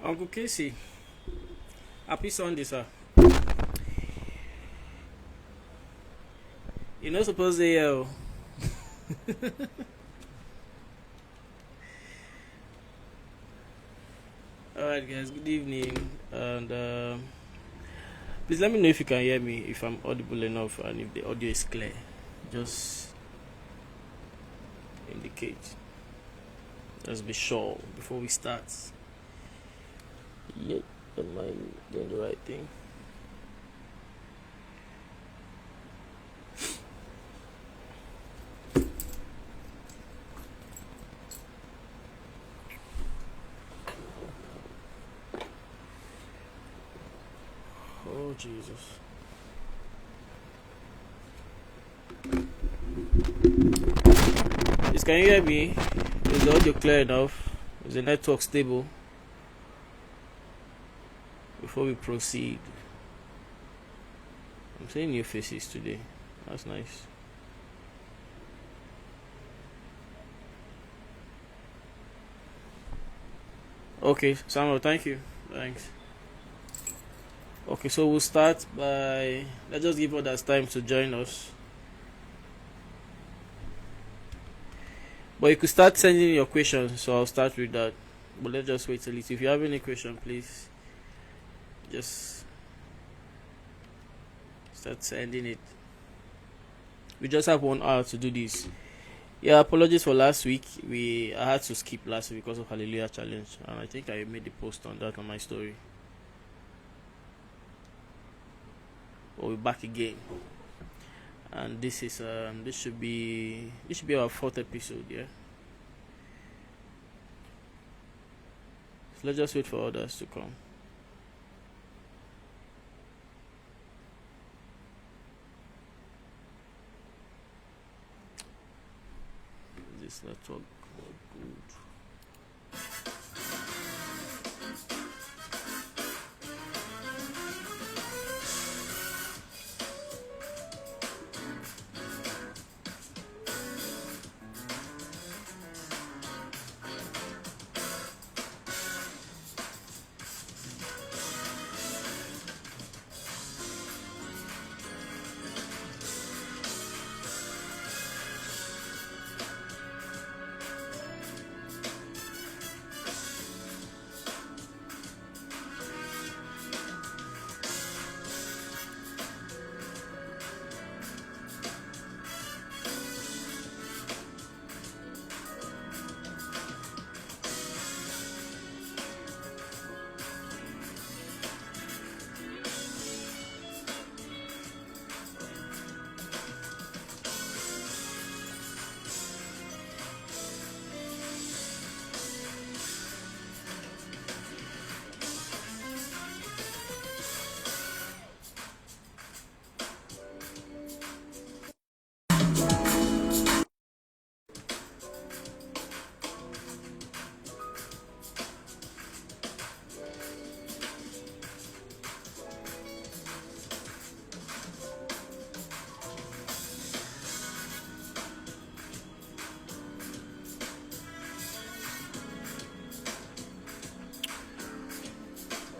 Uncle Casey, happy Sunday, sir. You're not supposed to yell. Alright, guys, good evening. And please let me know if you can hear me, if I'm audible enough, and if the audio is clear. Just indicate. Let's be sure before we start. Yeah, am I doing the right thing? Oh, Jesus. Please, can you hear me? Is the audio clear enough? Is the network stable? Before we proceed, I'm seeing new faces today. That's nice. Okay, Samuel, thank you. Thanks. Okay, so we'll start by, let's just give others time to join us. But you could start sending your questions, so I'll start with that. But let's just wait a little. If you have any question, please just start sending it. We just have 1 hour to do this. Yeah, apologies for last week. I had to skip last week because of Hallelujah Challenge, and I think I made the post on that on my story. But we're back again, and this should be our 4th episode. Yeah. So let's just wait for others to come. This network good.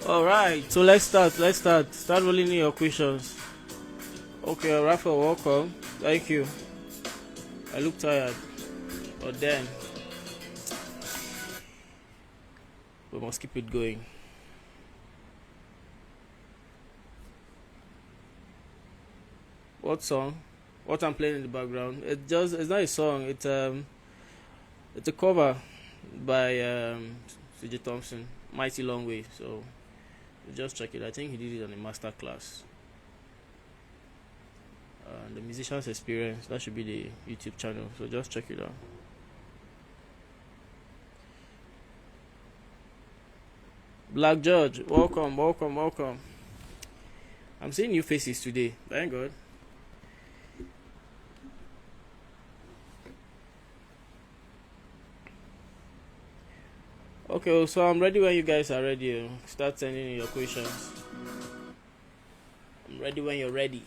Alright, so let's start. Start rolling in your questions. Okay, Raphael, welcome. Thank you. I look tired. But then we must keep it going. What song? What I'm playing in the background? It's not a song, it's a cover by CJ Thompson, Mighty Long Way. So just check it. I think he did it on a master class. The Musician's Experience, that should be the YouTube channel. So just check it out. Black George, welcome. I'm seeing new faces today. Thank God. Okay, so I'm ready when you guys are ready. Start sending in your questions. I'm ready when you're ready.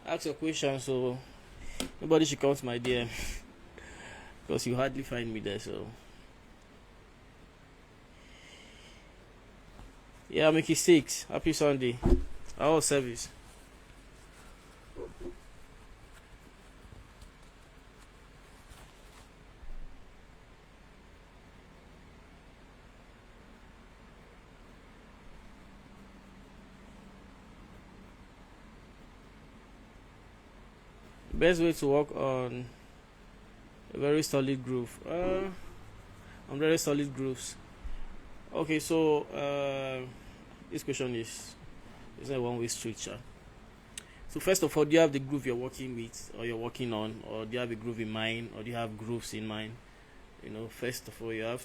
Ask your question so nobody should come to my DM because you hardly find me there. So Yeah, Mickey Six. Happy Sunday. Our service. Best way to work on a very solid groove. On very solid grooves. Okay, so this question is a one way street, sha. So first of all, do you have the groove you're working with, or you're working on, or do you have a groove in mind, or do you have grooves in mind? First of all, you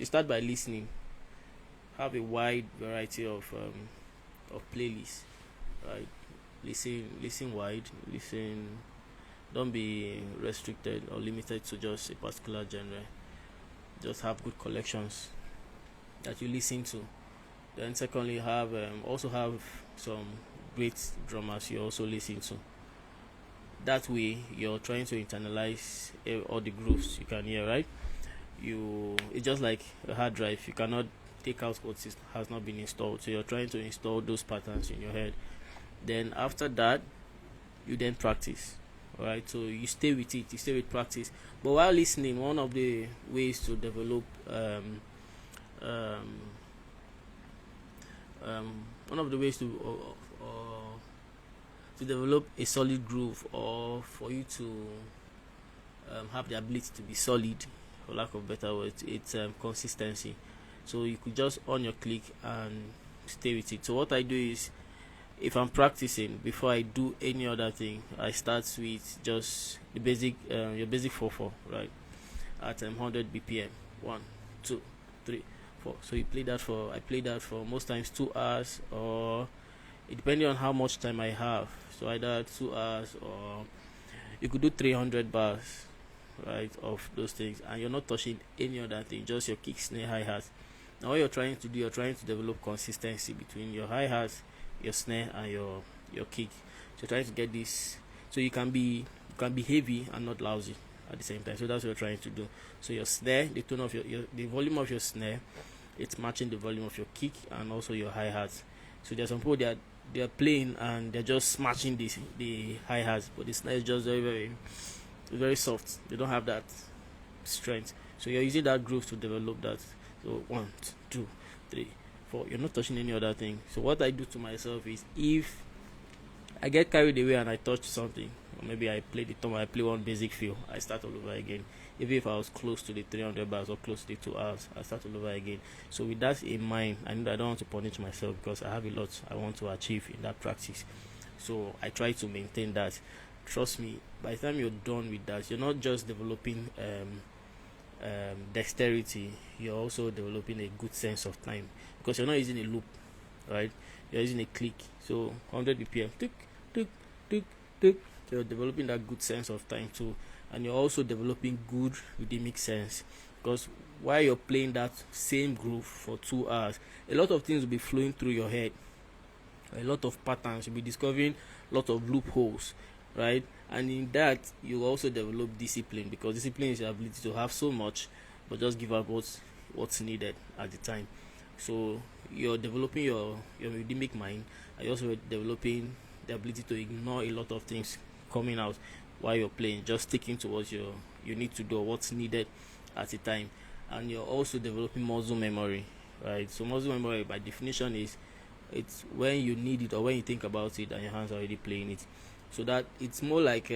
start by listening. Have a wide variety of playlists, right? Listen wide. Listen. Don't be restricted or limited to just a particular genre. Just have good collections that you listen to. Then secondly, have some great drummers you also listen to. That way, you're trying to internalize all the grooves you can hear, right? It's just like a hard drive. You cannot take out what has not been installed. So you're trying to install those patterns in your head. Then after that, you then practice. Alright, so you stay with it. You stay with practice. But while listening, one of the ways to develop um, one of the ways to develop a solid groove, or for you to have the ability to be solid, for lack of better words, it's consistency. So you could just on your click and stay with it. So what I do is, if I'm practicing, before I do any other thing, I start with just the basic your basic 4/4, right, at 100 bpm. 1, 2, 3, 4. So I play that for most times 2 hours, or depending on how much time I have. So either 2 hours, or you could do 300 bars, right, of those things, and you're not touching any other thing, just your kick, snare, hi-hat. Now what you're trying to do, you're trying to develop consistency between your hi-hat, your snare, and your kick. So trying to get this, so you can be heavy and not lousy at the same time. So that's what you're trying to do. So your snare, the tone of the volume of your snare, it's matching the volume of your kick and also your hi-hat. So there's some people they are playing and they're just matching the hi-hats, but the snare is just very very very soft. They don't have that strength. So you're using that groove to develop that. So 1, 2, 3, 4. You're not touching any other thing. So what I do to myself is, if I get carried away and I touch something, or maybe I play the tom, I play one basic feel, I start all over again. Even if I was close to the 300 bars or close to the 2 hours, I start all over again. So with that in mind, I know I don't want to punish myself, because I have a lot I want to achieve in that practice. So I try to maintain that. Trust me, by the time you're done with that, you're not just developing dexterity, you're also developing a good sense of time, because you're not using a loop, right? You're using a click. So 100 bpm, tick, tick, tick, tick. So you're developing that good sense of time too, and you're also developing good rhythmic sense, because while you're playing that same groove for 2 hours, a lot of things will be flowing through your head, a lot of patterns, you'll be discovering a lot of loopholes, right? And in that, you also develop discipline, because discipline is the ability to have so much but just give out what's needed at the time. So you're developing your rhythmic mind, and you're also developing the ability to ignore a lot of things coming out while you're playing, just sticking to what you need to do, or what's needed at the time. And you're also developing muscle memory, right? So muscle memory, by definition, is it's when you need it, or when you think about it and your hands are already playing it. So that it's more like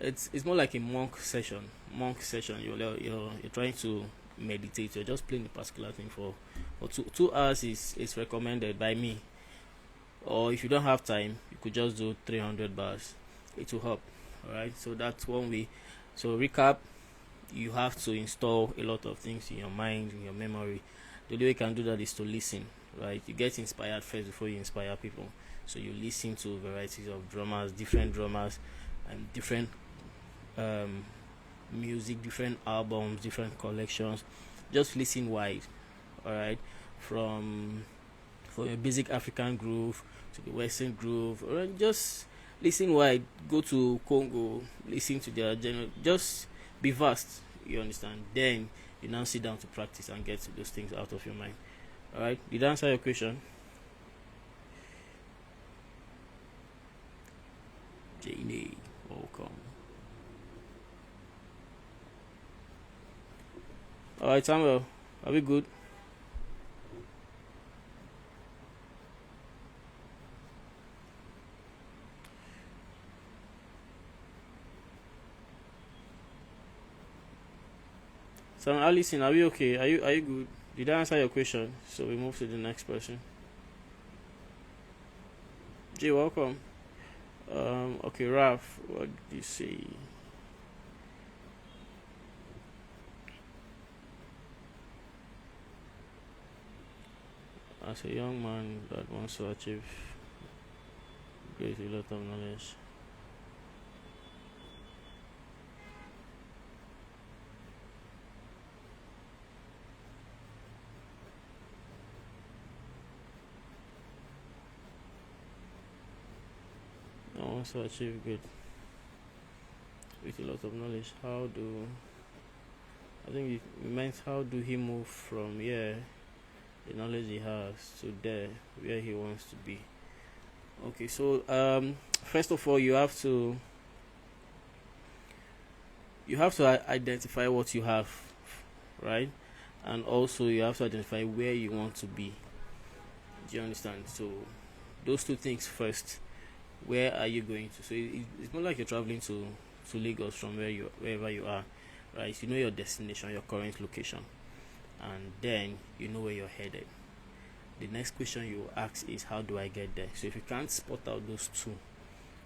it's more like a monk session. You're trying to meditate. You're just playing a particular thing for 2 hours is recommended by me. Or if you don't have time, you could just do 300 bars. It will help. All right, so that's one way. So recap, you have to install a lot of things in your mind, in your memory. The way you can do that is to listen, right? You get inspired first before you inspire people. So you listen to varieties of different drummers, and different music, different albums, different collections. Just listen wide, all right, from a basic African groove to the Western groove, or just listen wide. Go to Congo, listen to their general. Just be vast. You understand? Then you now sit down to practice and get those things out of your mind. All right, did I answer your question? Janie, welcome. All right, Samuel, are we good? Samuel, Alison, are we okay? Are you good? Did I answer your question? So we move to the next person. Jay, welcome. Okay, Ralph, what did you say? As a young man that wants to achieve great a lot of knowledge. I wants to achieve great with a lot of knowledge. How do I think it meant how do he move from here, the knowledge he has, to there where he wants to be? Okay, so first of all, you have to identify what you have, right? And also you have to identify where you want to be. Do you understand? So those two things first. Where are you going to? So it's more like you're traveling to Lagos from wherever you are, right? So you know your destination, your current location, and then you know where you're headed. The next question you ask is, how do I get there? So if you can't spot out those two,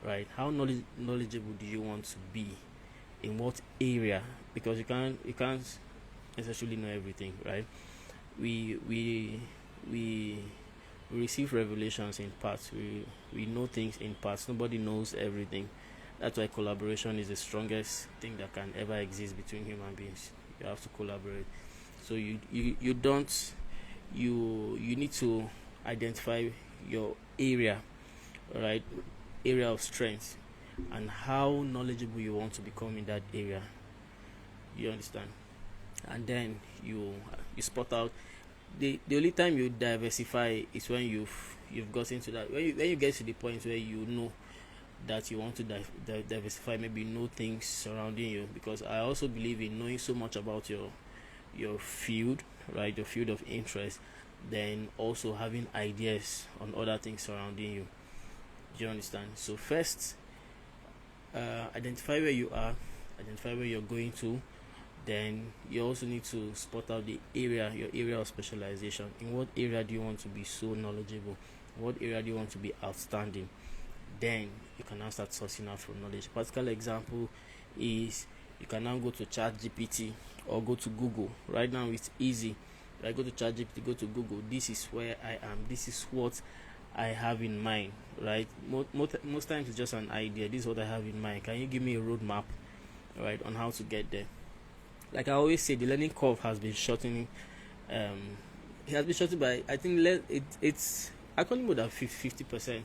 right? How knowledgeable do you want to be, in what area? Because you can't essentially know everything, right? We we we we receive revelations in parts. We know things in parts. Nobody knows everything. That's why collaboration is the strongest thing that can ever exist between human beings. You have to collaborate. So you don't you need to identify your area, right? Area of strength, and how knowledgeable you want to become in that area. You understand? And then you spot out the only time you diversify is when you've gotten to that, when you get to the point where you know that you want to diversify, maybe know things surrounding you. Because I also believe in knowing so much about your field, right? Your field of interest, then also having ideas on other things surrounding you. Do you understand? So first, identify where you are, identify where you're going to. Then you also need to spot out your area of specialization. In what area do you want to be so knowledgeable? In what area do you want to be outstanding? Then you can now start sourcing out from knowledge. Practical example is, you can now go to ChatGPT or go to Google. Right now it's easy. Right, go to ChatGPT, go to Google. This is where I am. This is what I have in mind. Right. Most times it's just an idea. This is what I have in mind. Can you give me a roadmap, right, on how to get there? Like I always say, the learning curve has been shortening. Um, it has been shortened by, I think, it's actually more than 50%,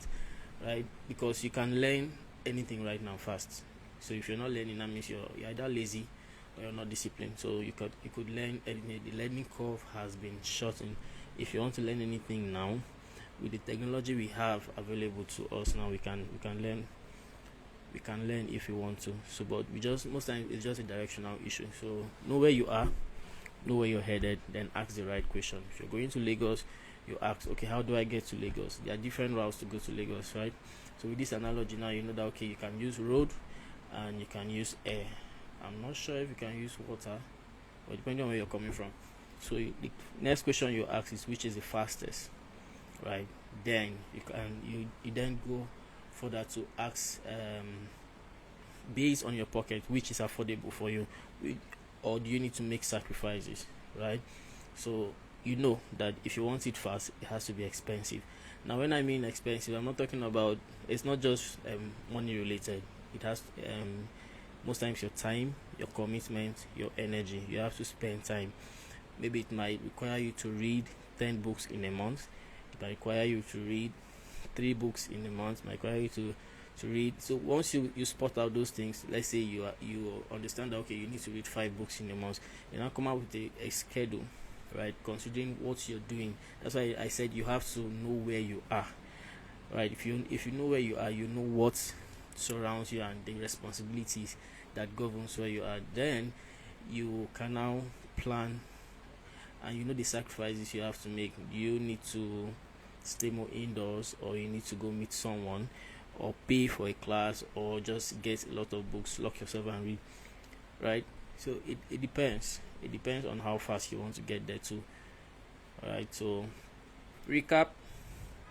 right? Because you can learn anything right now fast. So if you're not learning, that means you're either lazy or you're not disciplined. So you could learn anything. The learning curve has been shortened. If you want to learn anything now, with the technology we have available to us now, we can learn if we want to. So but we just most times it's just a directional issue. So know where you are, know where you're headed, then ask the right question. If you're going to Lagos, you ask, okay, how do I get to Lagos? There are different routes to go to Lagos, right? So with this analogy now, you know that, okay, you can use road and you can use air. I'm not sure if you can use water, but depending on where you're coming from. So the next question you ask is, which is the fastest, right? Then you then go further to ask, based on your pocket, which is affordable for you, or do you need to make sacrifices, right? So you know that if you want it fast, it has to be expensive. Now when I mean expensive, I'm not talking about, it's not just money related. It has most times your time, your commitment, your energy. You have to spend time. Maybe it might require you to read 10 books in a month. It might require you to read 3 books in a month. It might require you to read. So once you spot out those things, let's say you understand that, okay, you need to read 5 books in a month, you now come up with a schedule, right? Considering what you're doing. That's why I said you have to know where you are, right? If you know where you are, you know what surrounds you and the responsibilities that governs where you are. Then you can now plan, and you know the sacrifices you have to make. You need to stay more indoors, or you need to go meet someone, or pay for a class, or just get a lot of books, lock yourself and read, right? So it depends. It depends on how fast you want to get there too. Alright, so recap: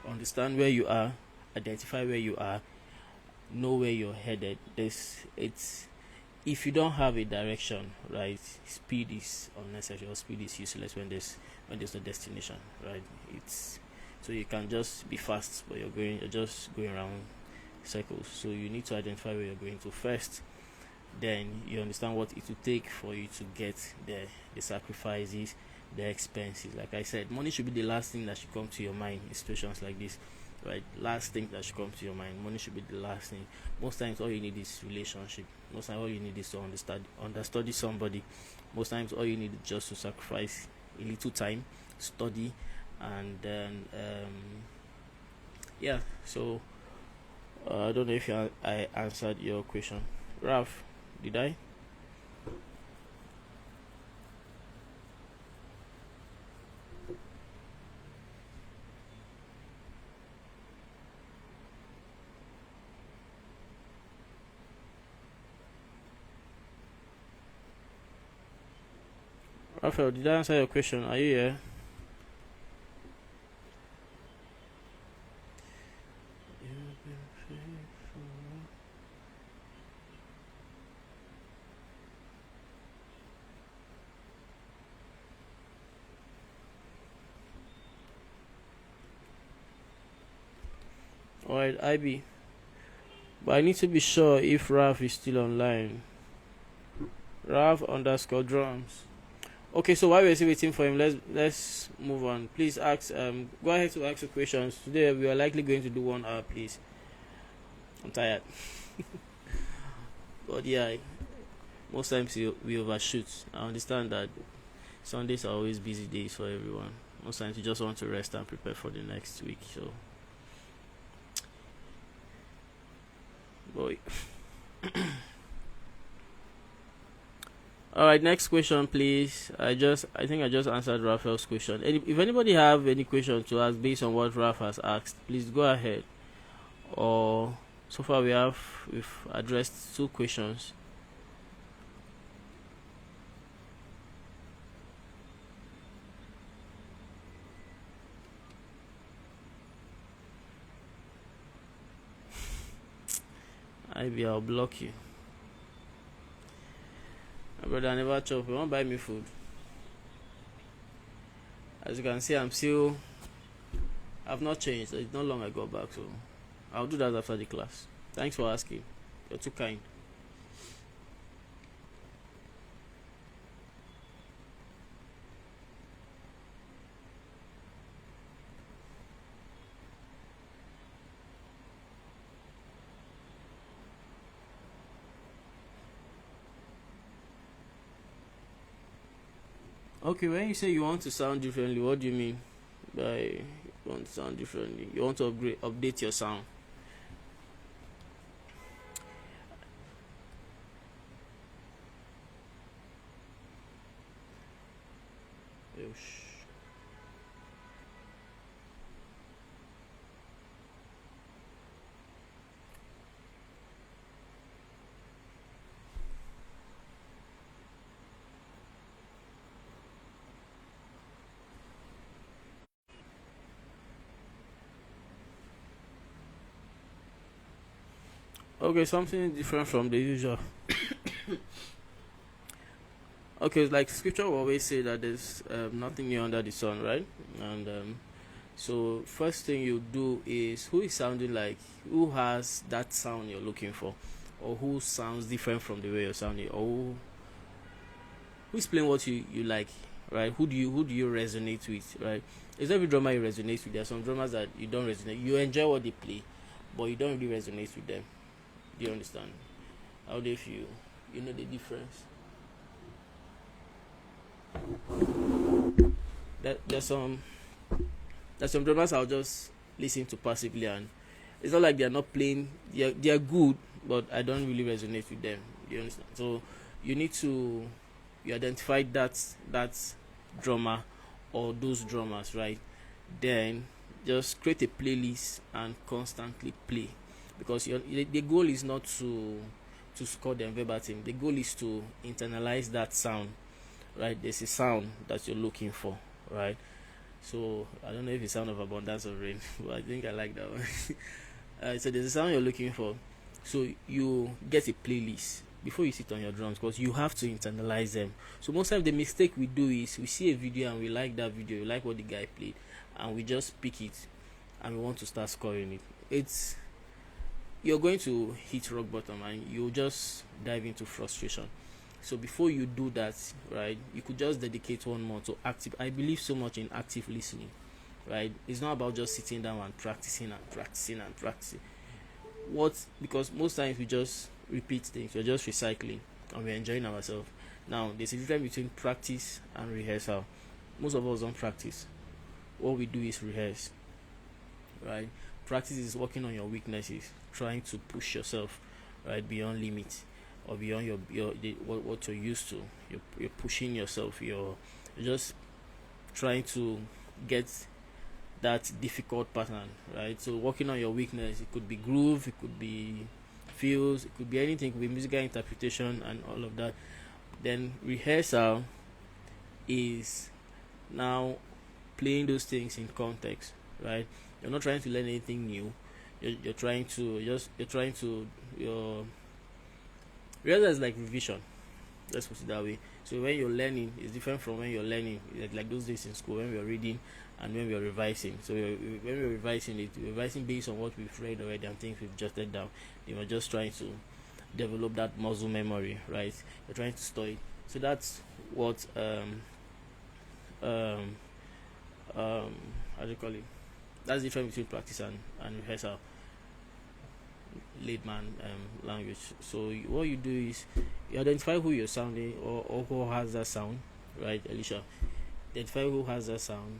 understand where you are, identify where you are, know where you're headed. It's if you don't have a direction, right, speed is unnecessary, or speed is useless when there's no destination, right? It's so you can just be fast, but you're just going around circles. So you need to identify where you're going to first. Then you understand what it will take for you to get there, the sacrifices, the expenses. Like I said, money should be the last thing that should come to your mind in situations like this, right? Last thing that should come to your mind. Money should be the last thing. Most times all you need is relationship. Most times all you need is to understudy somebody. Most times all you need is just to sacrifice a little time, study, and then yeah. So I don't know if I answered your question, Ralph. Did I? Raphael, did I answer your question? Are you here? Alright, IB. But I need to be sure if Ralph is still online. Ralph underscore drums. Okay, so while we're still waiting for him, let's move on. Please ask. Go ahead to ask the questions. Today we are likely going to do 1 hour. Please, I'm tired. But yeah, most times we overshoot. I understand that Sundays are always busy days for everyone. Most times you just want to rest and prepare for the next week. So, boy. All right, next question, please. I think I just answered Raphael's question. If anybody have any question to ask based on what Raph has asked, please go ahead. Or so far we've addressed 2 questions. I'll block you. My brother, I never chop. You won't buy me food. As you can see, I've not changed. It's not long I got back, so I'll do that after the class. Thanks for asking. You're too kind. Okay, when you say you want to sound differently, what do you mean by you want to sound differently? You want to update your sound. Yosh. Okay, something different from the usual. Okay, like scripture will always say that there's nothing new under the sun, right? And so first thing you do is, who is sounding like, who has that sound you're looking for, or who sounds different from the way you're sounding, or who's playing what you like, right? Who do you resonate with, right? Is every drummer you resonate with? There are some drummers that you don't resonate. You enjoy what they play, but you don't really resonate with them. Do you understand? How do you feel? You know the difference. there's some drummers I'll just listen to passively, and it's not like they're not playing. They're good, but I don't really resonate with them. You understand? So you need to you identify that drummer or those drummers, right? Then just create a playlist and constantly play, because the goal is not to score them verbatim. The goal is to internalize that sound, right? There's a sound that you're looking for, right? So I don't know if it's sound of abundance of rain, but I think I like that one. So there's a sound you're looking for. So you get a playlist before you sit on your drums, because you have to internalize them. So most of the mistake we do is we see a video and we like that video, we like what the guy played, and we just pick it and we want to start scoring it. You're going to hit rock bottom and you'll just dive into frustration. So before you do that, right, you could just dedicate 1 month to active. I believe so much in active listening, right? It's not about just sitting down and practicing and practicing and practicing. Because most times we just repeat things, we're just recycling and we're enjoying ourselves. Now there's a difference between practice and rehearsal. Most of us don't practice. What we do is rehearse, right? Practice is working on your weaknesses, trying to push yourself right beyond limits or beyond what you're used to. You're pushing yourself. You're just trying to get that difficult pattern, right? So working on your weakness, it could be groove, it could be feels, it could be anything, it could be musical interpretation and all of that. Then rehearsal is now playing those things in context, right? You're not trying to learn anything new. You're trying to your rehearsal is like revision. Let's put it that way. So when you're learning, it's different from when you're learning. Like those days in school when we are reading and when we are revising. So when we're revising it, we're revising based on what we've read already and things we've jotted down. Then we're just trying to develop that muscle memory, right? You're trying to store it. So that's what how do you call it? That's the difference between practice and rehearsal, layman language. So what you do is you identify who you're sounding or who has that sound, right, Alicia? Identify who has that sound,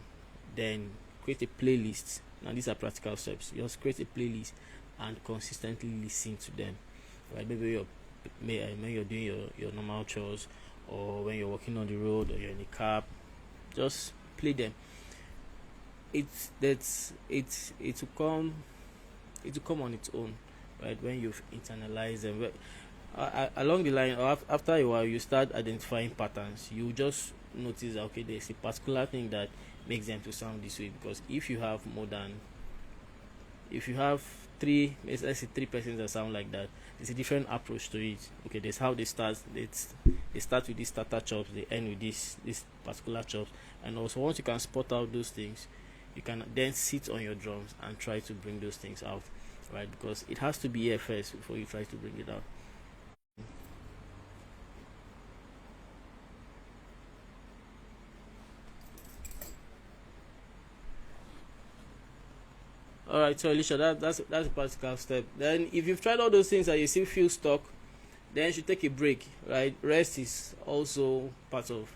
then create a playlist. Now these are practical steps. You just create a playlist and consistently listen to them, right? Maybe when you're doing your normal chores, or when you're walking on the road, or you're in a cab, just play them. It will come on its own, right, when you've internalized them. Along the line, or after a while, you start identifying patterns. You just notice that, okay, there's a particular thing that makes them to sound this way. Because if you have three, let's say 3 persons that sound like that, there's a different approach to it. Okay, there's how they start. They start with these starter chops, they end with this particular chops. And also, once you can spot out those things, you can then sit on your drums and try to bring those things out, right? Because it has to be here first before you try to bring it out. Alright, so Alicia, that's a practical step. Then if you've tried all those things and you still feel stuck, then you should take a break, right? Rest is also part of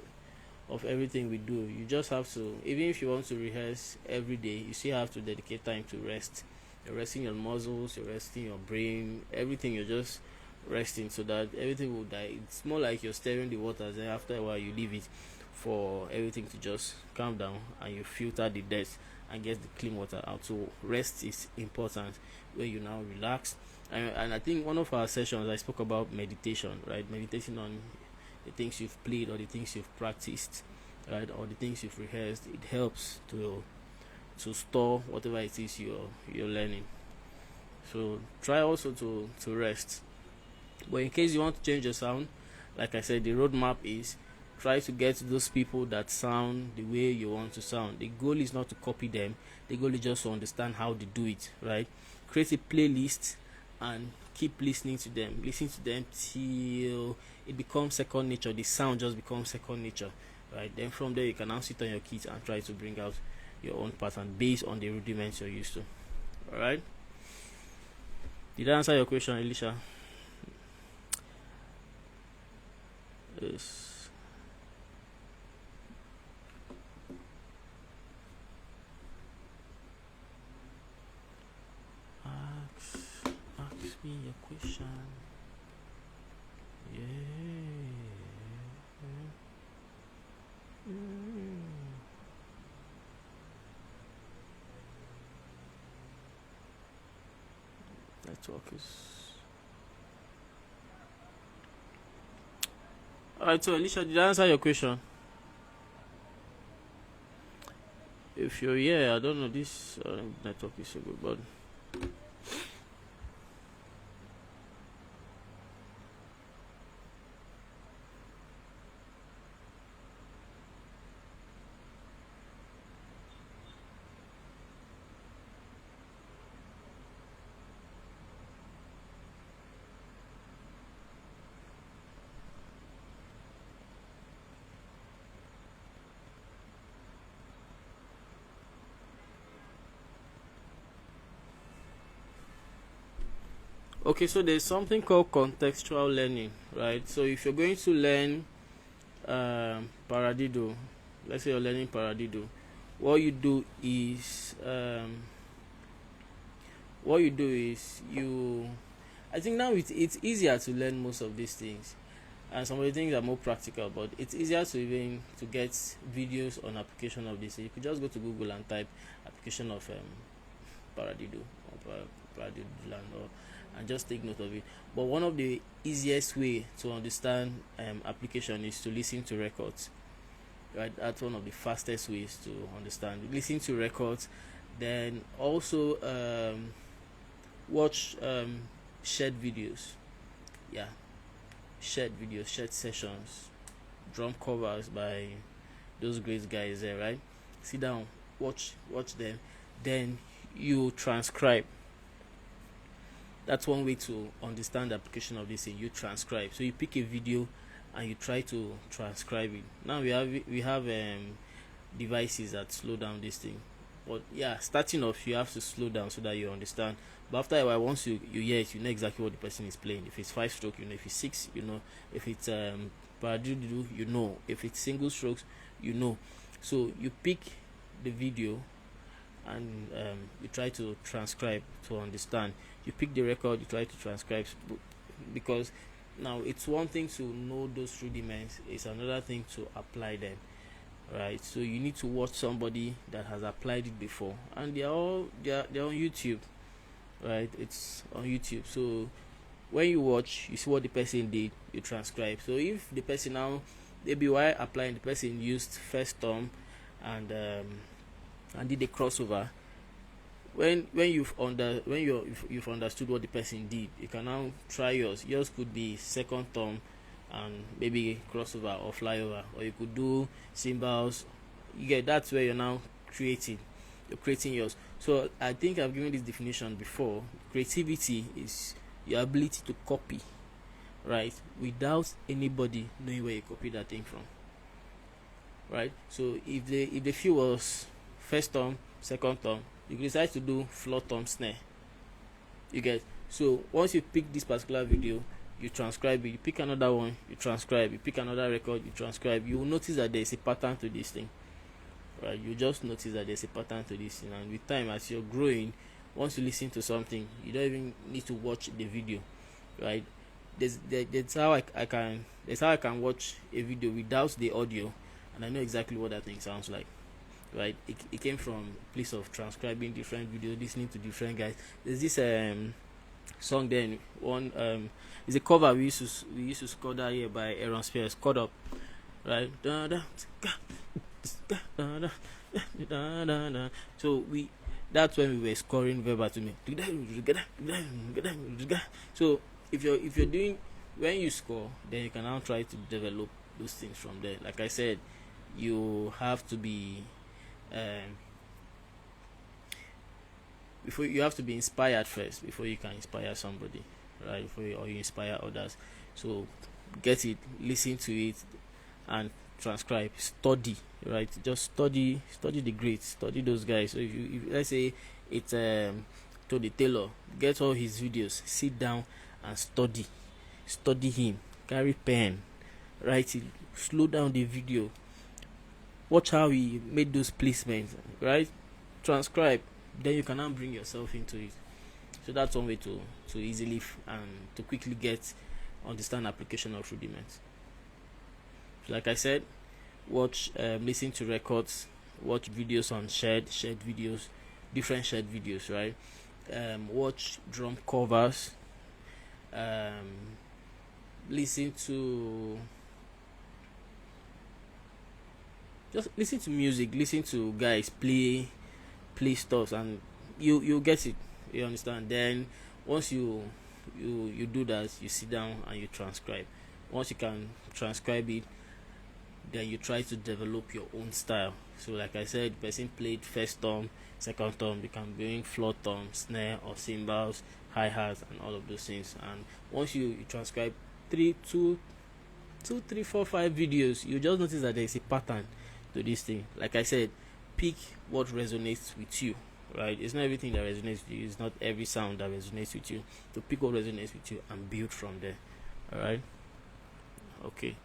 everything we do. You just have to, even if you want to rehearse every day, you still have to dedicate time to rest. You're resting your muscles, you're resting your brain, everything. You're just resting so that everything will die. It's more like you're stirring the waters, and after a while you leave it for everything to just calm down, and you filter the dirt and get the clean water out. So rest is important, where you now relax. And I think one of our sessions I spoke about meditation, right? Meditating on the things you've played or the things you've practiced, right, or the things you've rehearsed. It helps to store whatever it is you're learning. So try also to rest. But in case you want to change your sound, like I said, the roadmap is try to get those people that sound the way you want to sound. The goal is not to copy them. The goal is just to understand how they do it, right? Create a playlist and keep listening to them. Listen to them till it becomes second nature. The sound just becomes second nature, right? Then from there you can now sit on your keys and try to bring out your own pattern based on the rudiments you're used to. Alright? Did I answer your question, Alicia? Yes. me a question. Yeah. Network is. Alright, so Alicia, did I answer your question? If you're here, I don't know, this network is so good, but okay, so there's something called contextual learning, right? So if you're going to learn paradiddle, let's say you're learning paradiddle, what you do is you I think now it's easier to learn most of these things, and some of the things are more practical, but it's easier to even to get videos on application of this. So you could just go to Google and type application of paradiddle or paradiddle and just take note of it. But one of the easiest way to understand application is to listen to records, right? That's one of the fastest ways to understand. Listen to records, then also watch shared videos. Yeah, shared videos, shared sessions, drum covers by those great guys there, right? Sit down, watch them, then you transcribe. That's one way to understand the application of this thing. You transcribe. So you pick a video and you try to transcribe it. Now we have devices that slow down this thing. But yeah, starting off you have to slow down so that you understand. But after a while, once you hear it, you know exactly what the person is playing. If it's 5-stroke, you know. If it's 6, you know. If it's paradiddle, you know. If it's single strokes, you know. So you pick the video and you try to transcribe to understand. You pick the record, you try to transcribe, because now it's one thing to know those rudiments, it's another thing to apply them, right? So you need to watch somebody that has applied it before, and they're on YouTube, right? It's on YouTube. So when you watch, you see what the person did, you transcribe. So if the person now, maybe while applying, the person used first thumb and did a crossover, when you've understood what the person did, you can now try yours. Yours could be second thumb and maybe crossover or flyover, or you could do cymbals. You get, that's where you're now creating yours. So I think I've given this definition before. Creativity is your ability to copy, right, without anybody knowing where you copied that thing from, right? So if the feel was first thumb, second thumb, you decide to do floor thumb snare. You get, so once you pick this particular video, you transcribe it. You pick another one, you transcribe. You pick another record, you transcribe. You will notice that there is a pattern to this thing, right? You just notice that there's a pattern to this thing, and with time, as you're growing, once you listen to something, you don't even need to watch the video, right? That's how I can watch a video without the audio, and I know exactly what that thing sounds like, right? It came from a place of transcribing different videos, listening to different guys. There's this song then, one is a cover we used to score that year by Aaron Spears, Caught Up, right? So that's when we were scoring verbatim. So if you're doing, when you score, then you can now try to develop those things from there. Like I said, you have to be you have to be inspired first before you can inspire somebody, right? Or you inspire others. So get it, listen to it, and transcribe. Study, right? Just study the greats, study those guys. So if let's say it's Tony Taylor, get all his videos, sit down and study him, carry pen, write it, slow down the video, watch how he made those placements, right? Transcribe. Then you can now bring yourself into it. So that's one way to easily to quickly get understand application of rudiments. So like I said, watch, listen to records, watch videos on shared videos, different shared videos, right? Watch drum covers, listen to music, listen to guys play stuff, and you get it, you understand. Then once you do that, you sit down and you transcribe. Once you can transcribe it, then you try to develop your own style. So like I said, person played first tom, second tom, you can bring floor tom, snare or cymbals, hi-hats and all of those things. And once you transcribe 3, 2, 3, 4, 5 videos, you just notice that there is a pattern to this thing. Like I said, pick what resonates with you, right? It's not everything that resonates with you, it's not every sound that resonates with you. So pick what resonates with you and build from there. All right, okay.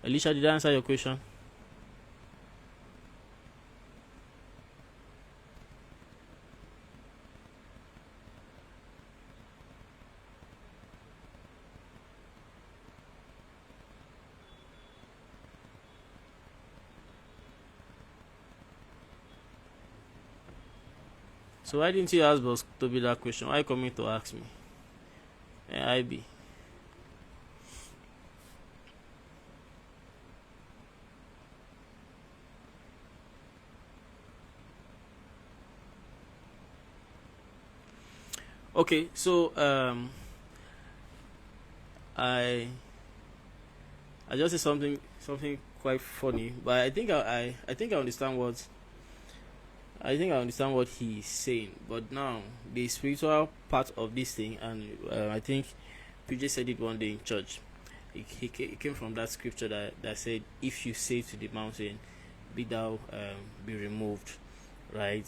Alicia, did I answer your question? So why didn't you ask Boss Toby that question? Why are you coming to ask me? IB. Okay, so I just said something quite funny, but I think I understand what he's saying. But now the spiritual part of this thing, and I think PJ said it one day in church. It came from that scripture that said, "If you say to the mountain, be thou be removed," right?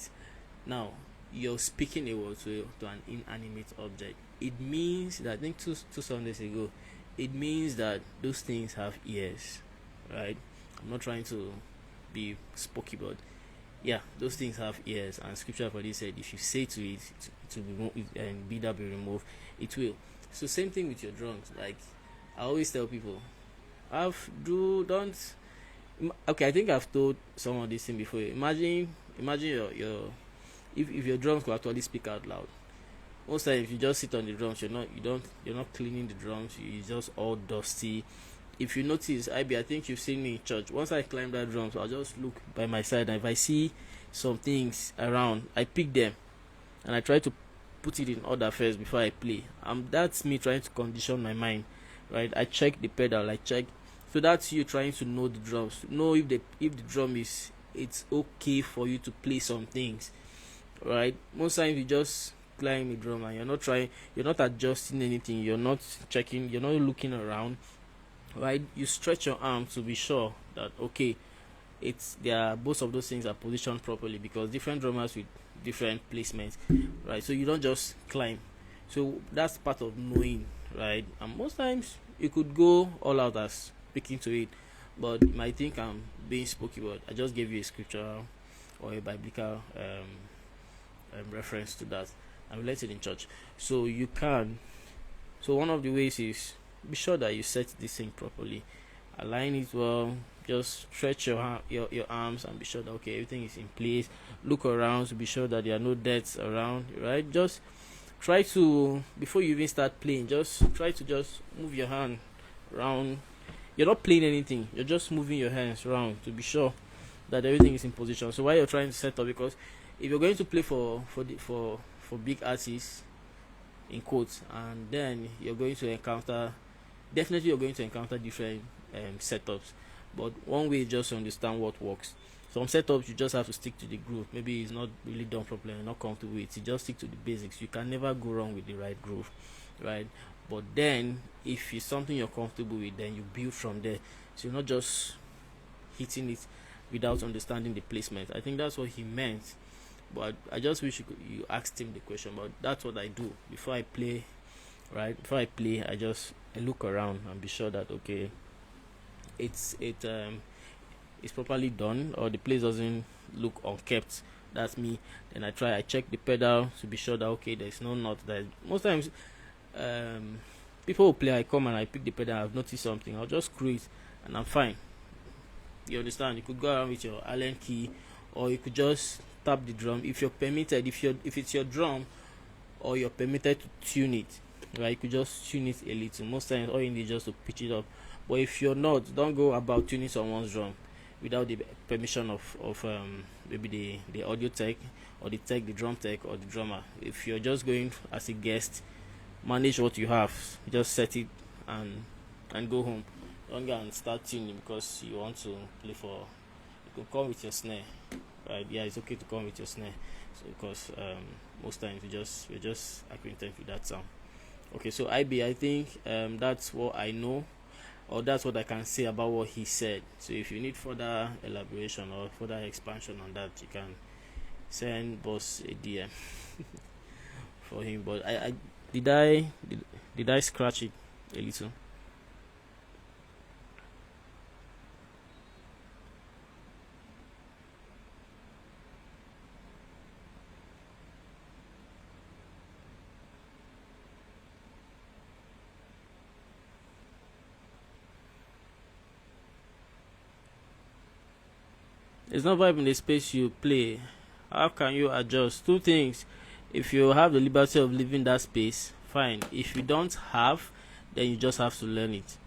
Now you're speaking a word to an inanimate object. It means that, I think two Sundays ago, it means that those things have ears, right? I'm not trying to be spooky, but yeah, those things have ears, and scripture for this said, if you say to it to be and be that be removed, it will. So same thing with your drums. Like I always tell people, don't. Okay, I think I've told someone this thing before. Imagine your if your drums could actually speak out loud. Most times, if you just sit on the drums, you're not cleaning the drums. You're just all dusty. If you notice, I think you've seen me in church. Once I climb that drums, I'll just look by my side, and if I see some things around, I pick them and I try to put it in order first before I play. That's me trying to condition my mind, right? I check the pedal, I check. So that's you trying to know the drums, know if the drum it's okay for you to play some things, right? Most times you just climb a drum and you're not adjusting anything, you're not checking, you're not looking around, right? You stretch your arm to be sure that okay, both of those things are positioned properly, because different drummers with different placements, right? So you don't just climb. So that's part of knowing, right? And most times you could go all out as speaking to it, but you might think I'm being spooky, but I just gave you a scriptural or a biblical reference to that and relate it in church. So you can. So one of the ways is, be sure that you set this thing properly, align it well. Just stretch your arms and be sure that okay, everything is in place. Look around to be sure that there are no debts around, right? Just try to, before you even start playing, just try to just move your hand around. You're not playing anything, you're just moving your hands around to be sure that everything is in position. So while you're trying to set up, because if you're going to play for big artists, in quotes, and then you're going to encounter different setups. But one way is just to understand what works. Some setups you just have to stick to the groove. Maybe it's not really done properly, you're not comfortable with it. You just stick to the basics. You can never go wrong with the right groove, right? But then if it's something you're comfortable with, then you build from there. So you're not just hitting it without understanding the placement. I think that's what he meant. But I just wish you asked him the question. But that's what I do before I play, right? Before I play, I look around and be sure that okay, it's properly done, or the place doesn't look unkept, That's me. Then I check the pedal to be sure that okay, there's no knot there. Most times, um, people will play. I come and I pick the pedal. I've noticed something. I'll just screw it, and I'm fine. You understand? You could go around with your Allen key, or you could just tap the drum if you're permitted. If it's your drum, or you're permitted to tune it, right? You could just tune it a little. Most times, all you need is just to pitch it up. But if you're not, don't go about tuning someone's drum without the permission of maybe the audio tech, or the tech, the drum tech, or the drummer. If you're just going as a guest, manage what you have. Just set it and go home. Don't go and start tuning because you want to play for. You can come with your snare, right? Yeah, it's okay to come with your snare. So because most times we're just acquainted with that sound. Okay, so IB, I think that's what I know, or that's what I can say about what he said. So if you need further elaboration or further expansion on that, you can send Boss a DM for him. But I did I scratch it a little? It's not vibe in the space you play. How can you adjust? Two things. If you have the liberty of leaving that space, fine. If you don't have, then you just have to learn it.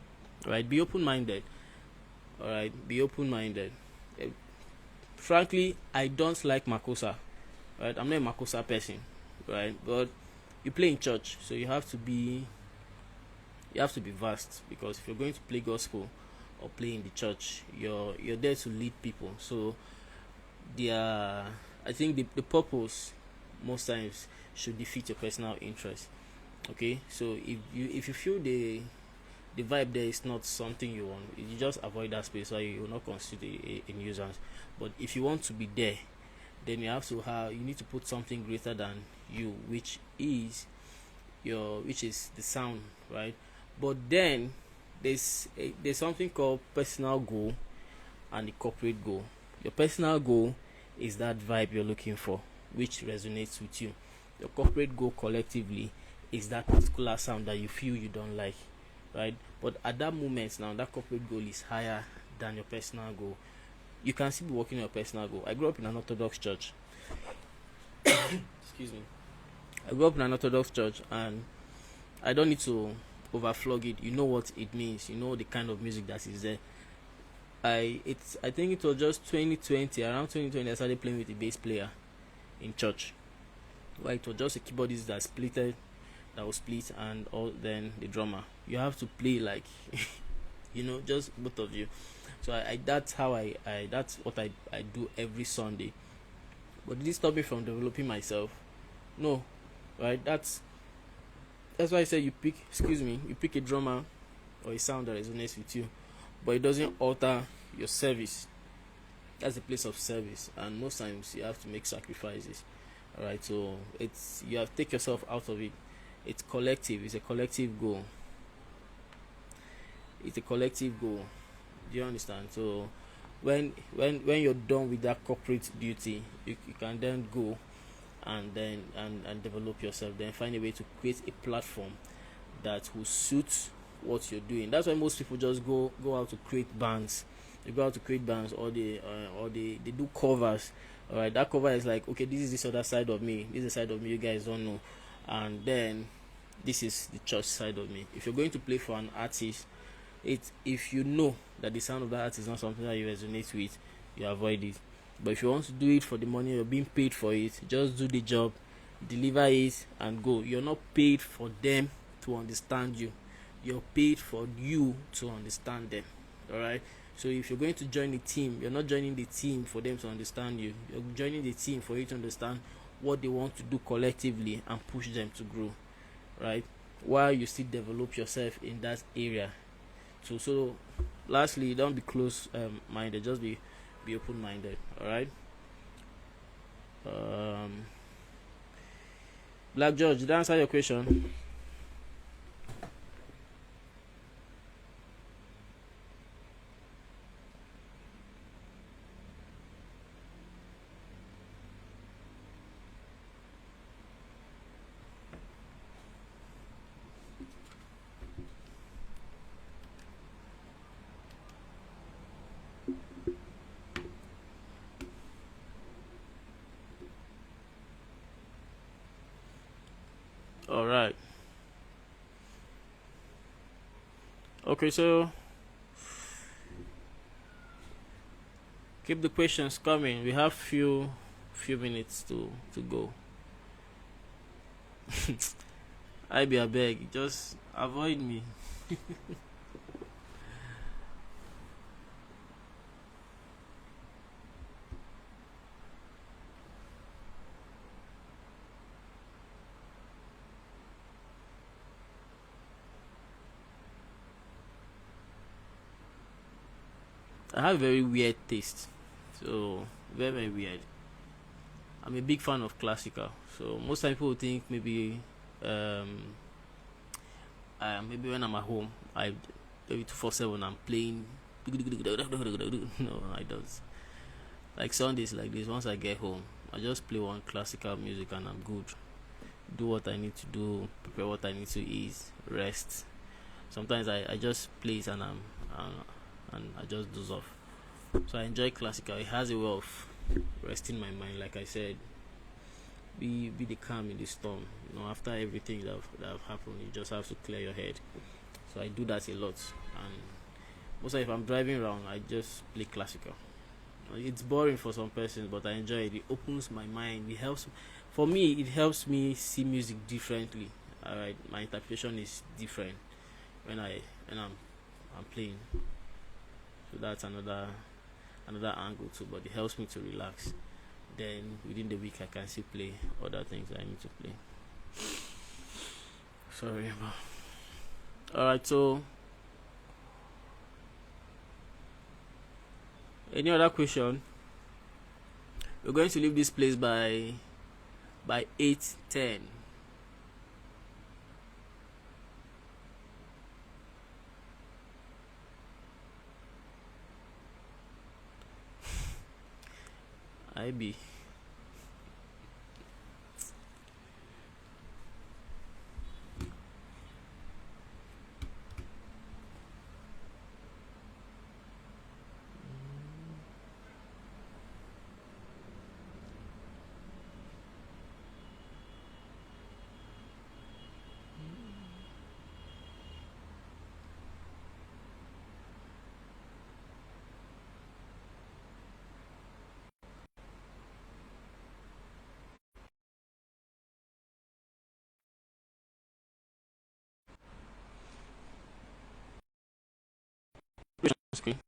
Right? Be open minded. Alright, be open minded. Frankly, I don't like Makosa. Right? I'm not a Makosa person. Right? But you play in church, so you have to be vast, because if you're going to play gospel or play in the church, you're there to lead people. So I think the purpose most times should defeat your personal interest. Okay, so if you feel the vibe there is not something you want, you just avoid that space, so you will not constitute a nuisance. But if you want to be there, then you need to put something greater than you, which is the sound, right? But then there's something called personal goal and the corporate goal. Your personal goal is that vibe you're looking for, which resonates with you. Your corporate goal collectively is that particular sound that you feel you don't like, right? But at that moment now, that corporate goal is higher than your personal goal. You can still be working on your personal goal. I grew up in an Orthodox church. Excuse me. I grew up in an Orthodox church, and I don't need to overflog it. You know what it means. You know the kind of music that is there. I think it was just 2020, around 2020, I started playing with a bass player in church. Well, it was just a keyboardist that was split, and all then the drummer. You have to play like just both of you. So that's what I do every Sunday. But did it stop me from developing myself? No. Right? That's why I said you pick a drummer or a sound that resonates with you, but it doesn't alter your service. That's a place of service, and most times you have to make sacrifices. Alright, so you have to take yourself out of it. It's collective, it's a collective goal. It's a collective goal. Do you understand? So when you're done with that corporate duty, you can then go and develop yourself, then find a way to create a platform that will suit what you're doing. That's why most people just go out to create bands. They go out to create bands, or they do covers. All right, that cover is like, okay, this is this other side of me, this is the side of me you guys don't know, and then this is the church side of me. If you're going to play for an artist, if you know that the sound of that artist is not something that you resonate with, you avoid it. But if you want to do it for the money, you're being paid for it, just do the job, deliver it, and go. You're not paid for them to understand you, you're paid for you to understand them. All right. So if you're going to join the team, you're not joining the team for them to understand you. You're joining the team for you to understand what they want to do collectively and push them to grow, right? While you still develop yourself in that area. So lastly, don't be close minded. Just be open minded. All right. Black George, did I answer your question? All right. Okay, so keep the questions coming. We have few minutes to go. I be a beg, just avoid me. I have very weird taste, so very weird. I'm a big fan of classical, so most people think maybe um maybe when I'm at home, I maybe 247 I'm playing. No, I don't. Like Sundays like this, once I get home, I just play one classical music and I'm good. Do what I need to do, prepare what I need to eat, rest. Sometimes I just play it and I just doze off. So I enjoy classical. It has a way of resting my mind. Like I said, be the calm in the storm. After everything that have happened, you just have to clear your head. So I do that a lot. And also, if I'm driving around, I just play classical. It's boring for some persons, but I enjoy it. It opens my mind. It helps. For me, it helps me see music differently. Alright, my interpretation is different when I'm playing. So that's another angle too. But it helps me to relax. Then within the week, I can still play other things I need to play. Sorry about. Alright, so any other question? We're going to leave this place by 8:10. IB. Screen.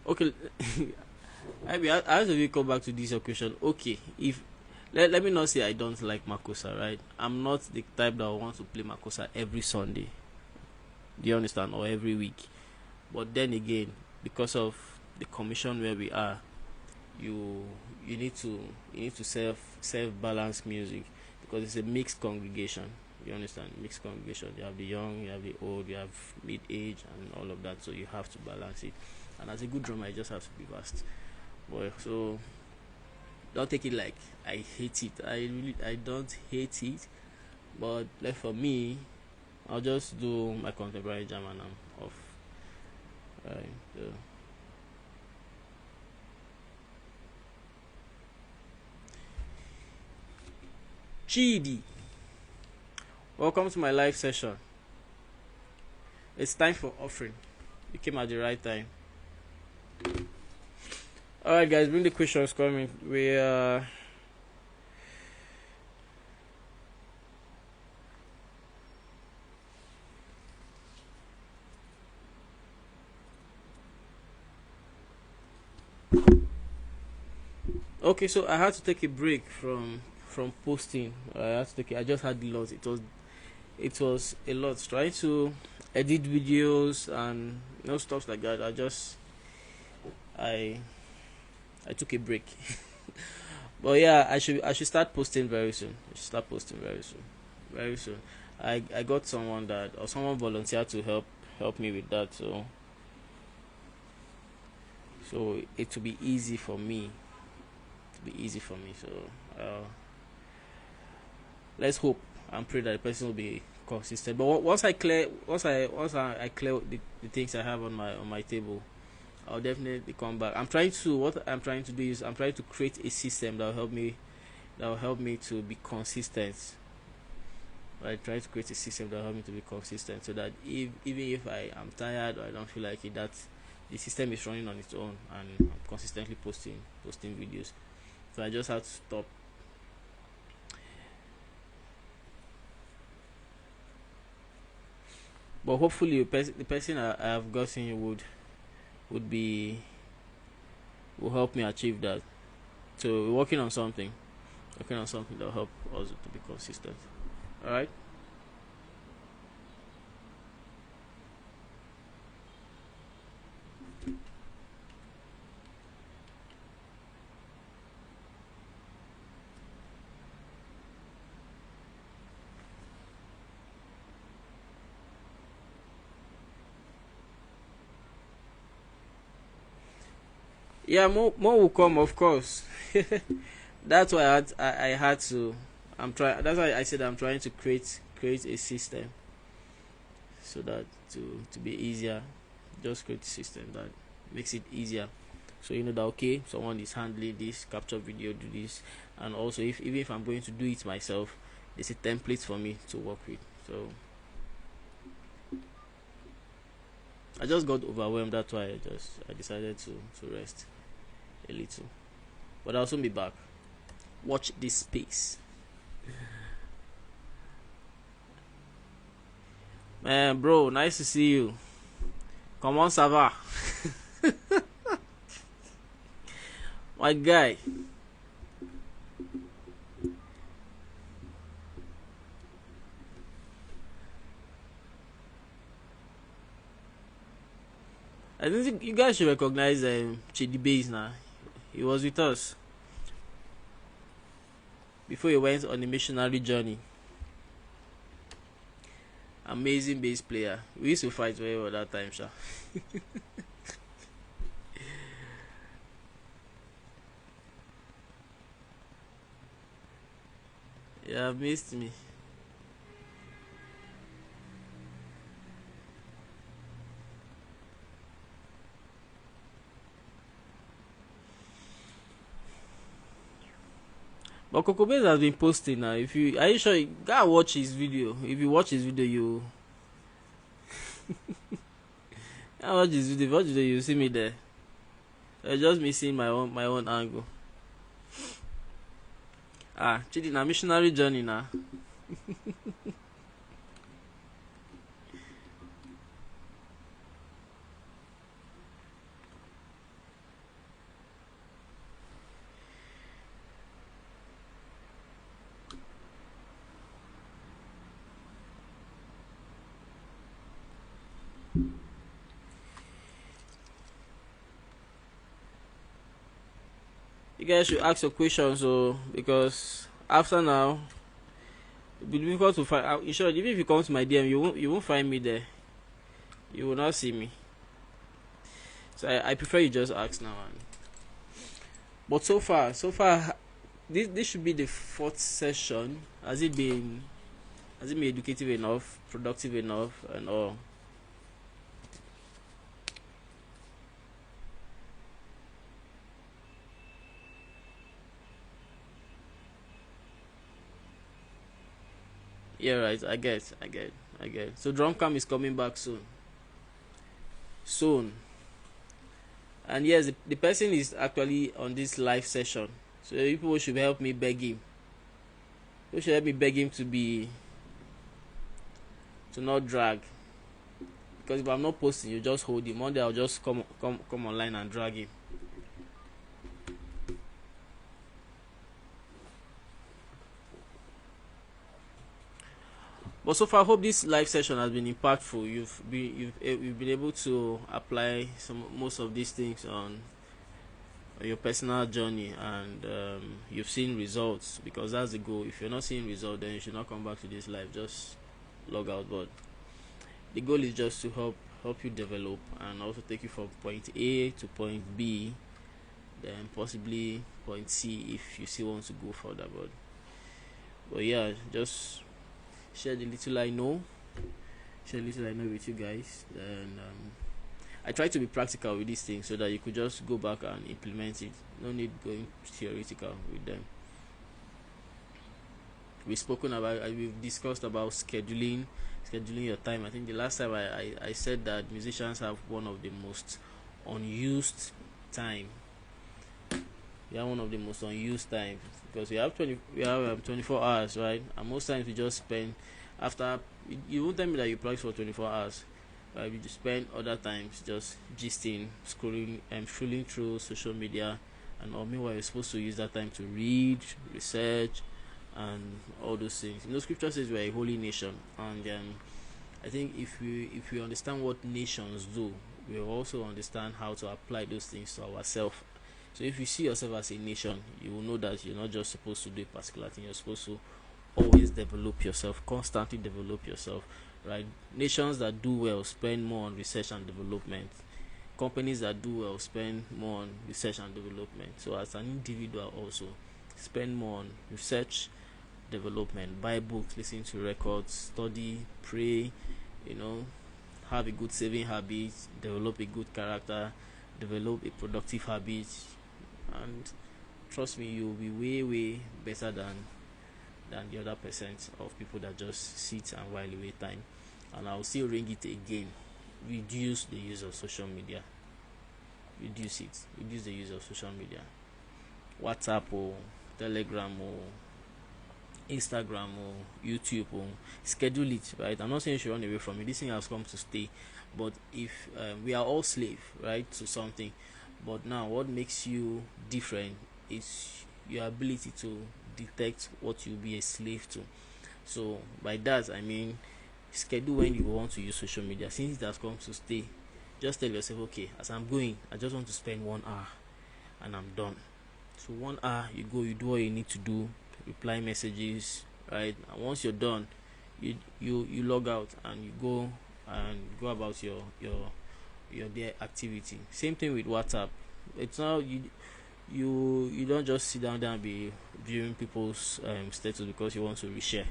Okay. I have to come back to this your question. Okay, if let me not say I don't like Makosa, right? I'm not the type that wants to play Makosa every Sunday. Do you understand? Or every week. But then again, because of the commission where we are, you you need to self balance music because it's a mixed congregation. You understand? Mixed congregation. You have the young, you have the old, you have mid age, and all of that. So you have to balance it. And as a good drummer, I just have to be vast. But so don't take it like I hate it. I don't hate it. But like for me, I'll just do my contemporary jam and I'm off. Right. So Chidi, welcome to my live session. It's time for offering. You came at the right time. Alright guys, bring the questions coming. We okay, so I had to take a break from posting. I just had the lot. It was a lot trying to edit videos and stuff like that. I I took a break. But yeah, I should start posting very soon. I should start posting very soon. Very soon. I got someone volunteered to help me with that, so it will be easy for me. To be easy for me. So let's hope. and pray that the person will be consistent. But once I clear the things I have on my table, I'll definitely come back. What I'm trying to do is I'm trying to create a system that will help me to be consistent. I try to create a system that will help me to be consistent, so that even if I am tired or I don't feel like it, that the system is running on its own and I'm consistently posting videos. So I just have to stop. But hopefully the person I have gotten would be will help me achieve that. So we're working on something that will help us to be consistent. All right. Yeah, more will come, of course. That's why I had to. I'm trying. That's why I said I'm trying to create a system, so that to be easier. Just create a system that makes it easier. So you know that okay, someone is handling this, capture video, do this, and also even if I'm going to do it myself, there's a template for me to work with. So I just got overwhelmed. That's why I decided to rest a little. But I'll soon be back. Watch this space. Man, bro, nice to see you. Comment ça va? My guy. I think you guys should recognize Chidi Base now. He was with us before he went on a missionary journey. Amazing bass player. We used to fight very well that time, sha. Yeah, missed me. But Coco Base has been posting now. Are you sure you gotta watch his video? If you watch his video, you watch his video. Watch video, you see me there. I'm just missing my own angle. Chidi na missionary journey now. You guys should ask your questions, because after now it'll be difficult to find out. In short, even if you come to my DM, you won't find me there. You will not see me. So I prefer you just ask now. But so far, this should be the fourth session. Has it been educative enough, productive enough, and all? Yeah, right. I get. So Drumcam is coming back soon. And yes, the person is actually on this live session. So people should help me beg him. People should help me beg him to not drag. Because if I'm not posting, you just hold him. One day I'll just come online and drag him. But so far, I hope this live session has been impactful. You've been able to apply most of these things on your personal journey, and you've seen results, because that's the goal. If you're not seeing results, then you should not come back to this live. Just log out. But the goal is just to help you develop, and also take you from point A to point B, then possibly point C if you still want to go further. But yeah, just share the little I know, with you guys, and I try to be practical with these things so that you could just go back and implement it. No need going theoretical with them. We've discussed about scheduling your time. I think the last time I said that musicians have one of the most unused time. We have one of the most unused times because we have 24 hours, right? And most times we just spend after. You won't tell me that you practice for 24 hours. You just spend other times just gisting, scrolling, and scrolling through social media, and all. Meanwhile, you're supposed to use that time to read, research, and all those things. Scripture says we're a holy nation, and I think if we understand what nations do, we will also understand how to apply those things to ourselves. So if you see yourself as a nation, you will know that you're not just supposed to do a particular thing. You're supposed to always develop yourself, constantly develop yourself, right? Nations that do well spend more on research and development. Companies that do well spend more on research and development. So as an individual also, spend more on research, development, buy books, listen to records, study, pray, have a good saving habit, develop a good character, develop a productive habit, and trust me, you'll be way better than the other percent of people that just sit and while away time. And I'll still ring it again: reduce the use of social media. Reduce the use of social media. WhatsApp or Telegram or Instagram or YouTube, or schedule it, right? I'm not saying you should run away from it. This thing has come to stay. But if we are all slave, right, to something, but now what makes you different is your ability to detect what you'll be a slave to. So by that I mean, schedule when you want to use social media. Since it has come to stay, just tell yourself, okay, as I'm going, I just want to spend 1 hour and I'm done. So 1 hour, you go, you do what you need to do, reply messages, right? And once you're done, you log out and you go about your day activity. Same thing with WhatsApp. It's now you don't just sit down there and be viewing people's status because you want to reshare.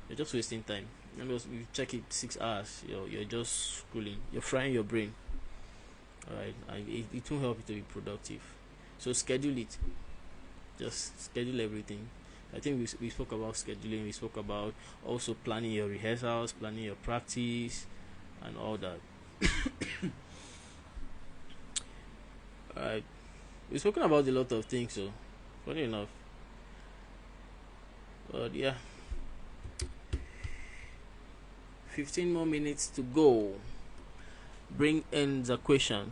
You're just wasting time. You check it 6 hours. You're just scrolling. You're frying your brain. Alright, and it won't help you to be productive. So schedule it. Just schedule everything. I think we spoke about scheduling. We spoke about also planning your rehearsals, planning your practice, and all that. Alright, we've spoken about a lot of things, so funny enough. But yeah, 15 more minutes to go. Bring in the question.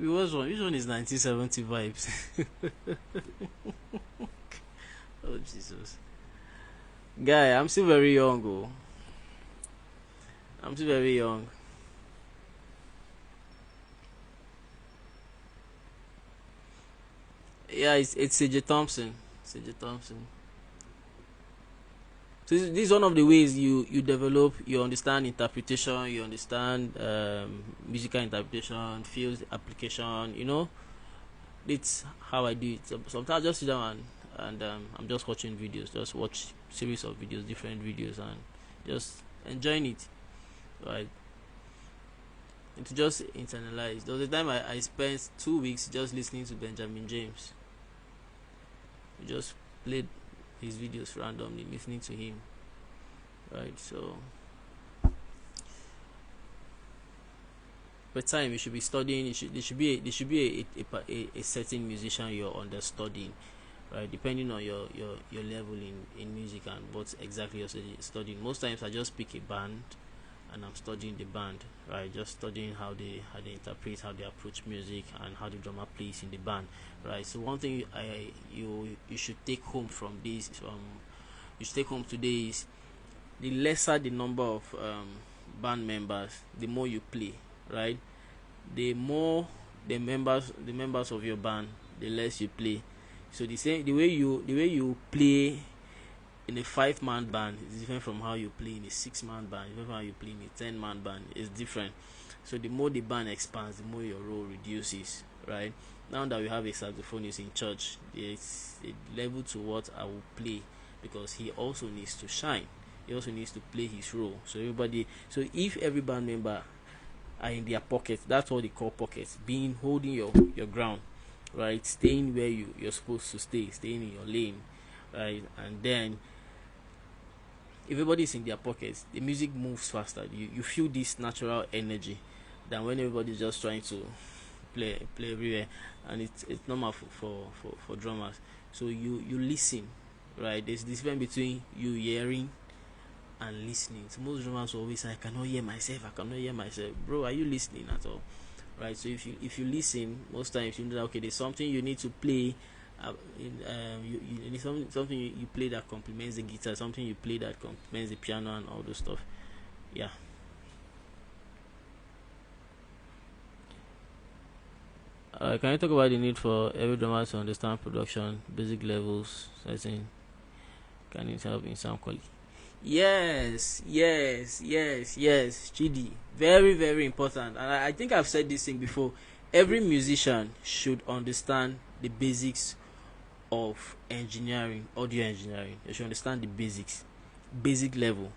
Which one is 1970 vibes? Oh Jesus, guy, I'm still very young. I'm still very young. Yeah, it's CJ Thompson. CJ Thompson. So this is one of the ways you develop, you understand interpretation, you understand musical interpretation, field application. It's how I do it. Sometimes I just sit down and I'm just watching videos, just watch series of videos, different videos, and just enjoying it, right? And to just internalize. There was a time I spent 2 weeks just listening to Benjamin James. We just played his videos randomly, listening to him, right? So per time you should be studying. There should be a certain musician you're understudying, right? Depending on your level in music and what exactly you're studying. Most times I just pick a band and I'm studying the band, right? Just studying how they interpret, how they approach music, and how the drummer plays in the band, right? So one thing you should take home from this, you should take home today is the lesser the number of band members, the more you play, right? The more the members of your band, the less you play. So the way you play in a 5-man band is different from how you play in a 6-man band, different from how you play in a 10-man band. It's different. So the more the band expands, the more your role reduces, right? Now that we have a saxophonist in church, there's a level to what I will play, because he also needs to shine. He also needs to play his role. So if every band member are in their pockets, that's what they call pockets, being holding your ground, right? Staying where you're supposed to stay, staying in your lane, right? And then everybody's in their pockets, the music moves faster. You feel this natural energy than when everybody's just trying to play everywhere. And it's normal for drummers. So you listen, right? There's this difference between you hearing and listening. So most drummers will always say, I cannot hear myself. Bro, are you listening at all? Right? So if you listen, most times you know that, okay, there's something you need to play. You need something you play that complements the guitar, something you play that complements the piano and all those stuff. Yeah. Can you talk about the need for every drummer to understand production, basic levels, setting? Can it help in sound quality? Yes, yes, yes, yes, Chidi. Very, very important. And I think I've said this thing before. Every musician should understand the basics of engineering, audio engineering. They should understand the basics, basic level,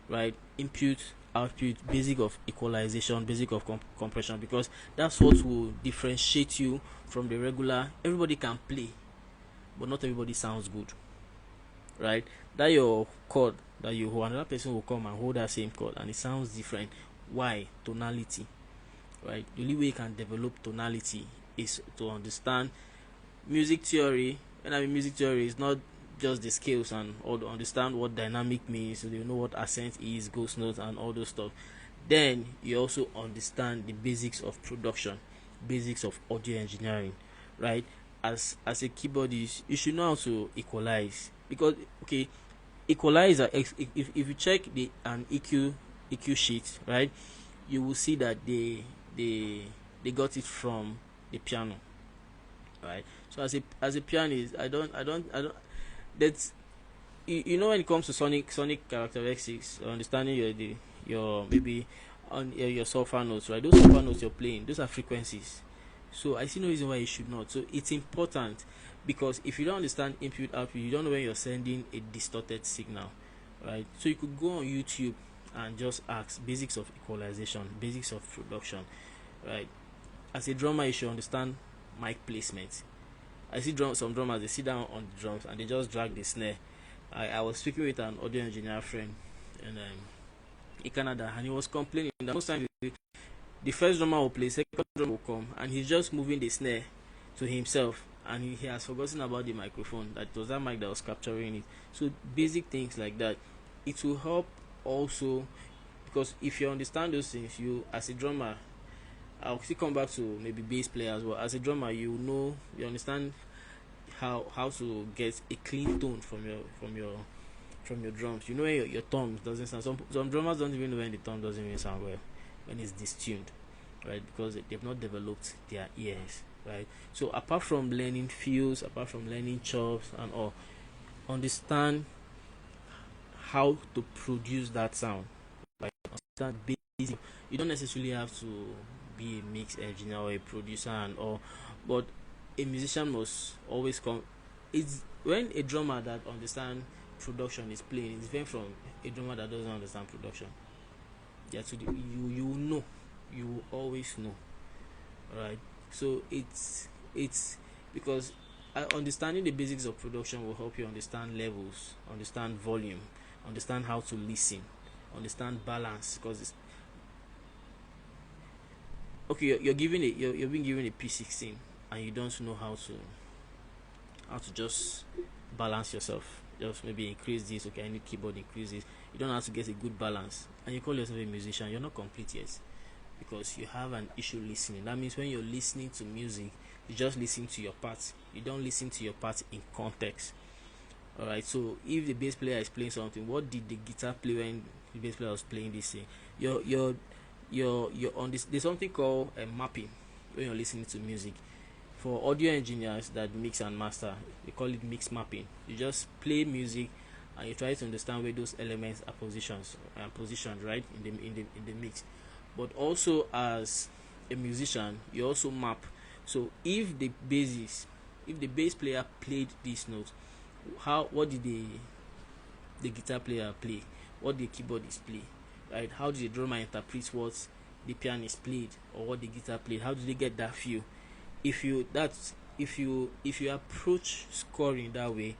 right? Input, output, basic of equalization, basic of compression, because that's what will differentiate you from the regular. Everybody can play, but not everybody sounds good, right? That your chord that you hold, another person will come and hold that same chord and it sounds different. Why? Tonality, right? The only way you can develop tonality is to understand music theory. When I mean music theory, is not just the scales and all, to understand what dynamic means, so you know what accent is, ghost notes, and all those stuff. Then you also understand the basics of production, basics of audio engineering, right? As a keyboardist, you should know how to equalize, because okay, equalizer, if you check an EQ sheet, right, you will see that they got it from the piano, right? So as a pianist, I don't that's when it comes to sonic characteristics, understanding your maybe on your sulfur notes, right? Those sulfur notes you're playing, those are frequencies. So I see no reason why you should not. So it's important, because if you don't understand input output, you don't know when you're sending a distorted signal, right? So you could go on YouTube and just ask basics of equalization, basics of production, right? As a drummer, you should understand mic placement. I see some drummers, they sit down on the drums and they just drag the snare. I was speaking with an audio engineer friend in Canada, and he was complaining that most times the first drummer will play, second drummer will come, and he's just moving the snare to himself, and he has forgotten about the microphone, that it was that mic that was capturing it. So basic things like that, it will help also, because if you understand those things, you as a drummer, I'll still come back to maybe bass player as well. As a drummer, you understand how to get a clean tone from your drums. You know when your thumb doesn't sound. Some drummers don't even know when the thumb doesn't even sound well, when it's distuned, right? Because they've not developed their ears, right? So apart from learning fills, apart from learning chops and all, understand how to produce that sound. Like understand basic. You don't necessarily have to be a mix engineer or a producer and all, but a musician must always come. It's when a drummer that understand production is playing, it's different from a drummer that doesn't understand production. Yeah, so you will know, you will always know, right? So it's because understanding the basics of production will help you understand levels, understand volume, understand how to listen, understand balance. Because it's okay, you're being given a P16 and you don't know how to just balance yourself. Just maybe increase this. Okay, I need keyboard, increase this. You don't know how to get a good balance, and you call yourself a musician. You're not complete yet because you have an issue listening. That means when you're listening to music, you just listen to your part. You don't listen to your part in context. All right. So if the bass player is playing something, what did the guitar play when the bass player was playing this thing? You're on this. There's something called a mapping when you're listening to music. For audio engineers that mix and master, they call it mix mapping. You just play music and you try to understand where those elements are positioned right in the mix. But also as a musician, you also map. So if the bass player played this note, what did the guitar player play? What the keyboardist play? Right? How did the drummer interpret what the pianist played or what the guitar played? How did they get that feel? If you approach scoring that way,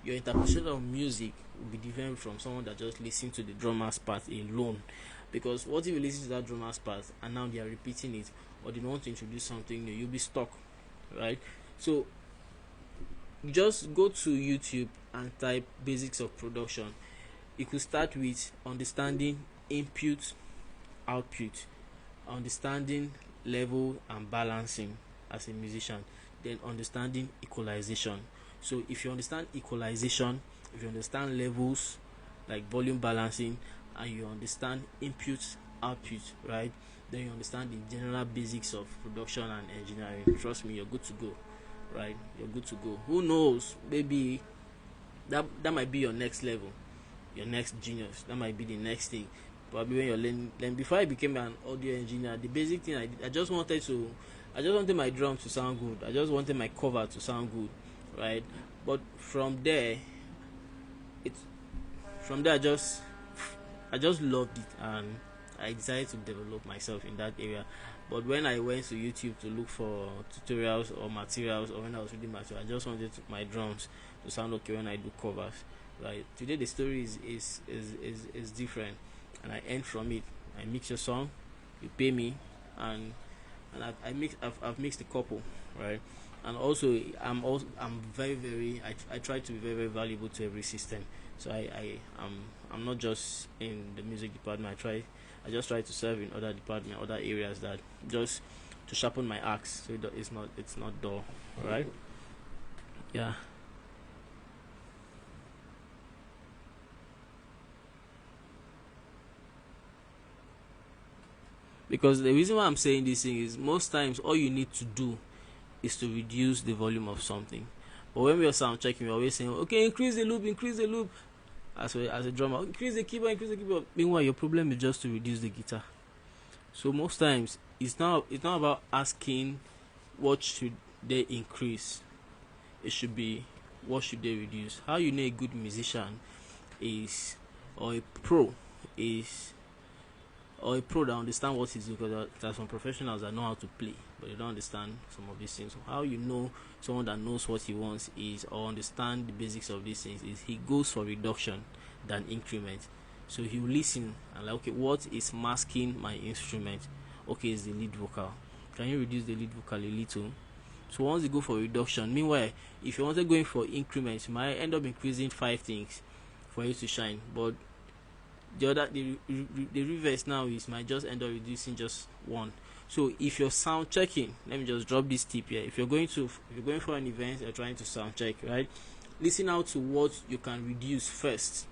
your interpretation of music will be different from someone that just listens to the drummer's part alone. Because what if you listen to that drummer's part and now they are repeating it, or they want to introduce something new, you'll be stuck, right? So just go to YouTube and type basics of production. You could start with understanding input, output, understanding level and balancing as a musician, then understanding equalization. So if you understand equalization, if you understand levels like volume balancing, and you understand input, output, right, then you understand the general basics of production and engineering. Trust me, you're good to go, right? You're good to go. Who knows, maybe that might be your next level, your next genius. That might be the next thing. Probably when you're learning. Before I became an audio engineer, the basic thing I did, I just wanted my drum to sound good. I just wanted my cover to sound good, right? But from there, I just loved it, and I decided to develop myself in that area. But when I went to YouTube to look for tutorials or materials, or when I was reading material, I just wanted my drums to sound okay when I do covers. Right? Today the story is different, and I earn from it. I mix your song, you pay me, and I've mixed a couple, right? And also I'm very I try to be very, very valuable to every system. So I'm not just in the music department. I just try to serve in other department, other areas, that just to sharpen my axe, so it's not dull. All right? Yeah. Because the reason why I'm saying this thing is, most times all you need to do is to reduce the volume of something. But when we are sound checking, we're always saying, okay, increase the loop. As a drummer, increase the keyboard. Meanwhile, your problem is just to reduce the guitar. So most times it's not about asking what should they increase. It should be what should they reduce. How you know a good musician is, or a pro is, or a pro that understand what he's doing, because there are some professionals that know how to play, but they don't understand some of these things. So how you know someone that knows what he wants is, or understand the basics of these things, is he goes for reduction than increment. So he will listen and like, okay, what is masking my instrument? Okay, it's the lead vocal. Can you reduce the lead vocal a little? So once you go for reduction, meanwhile, if you wanted going for increment, you might end up increasing 5 things for you to shine. But the reverse now is might just end up reducing just 1. So if you're sound checking, let me just drop this tip here. If you're going for an event, you're trying to sound check, right? Listen out to what you can reduce first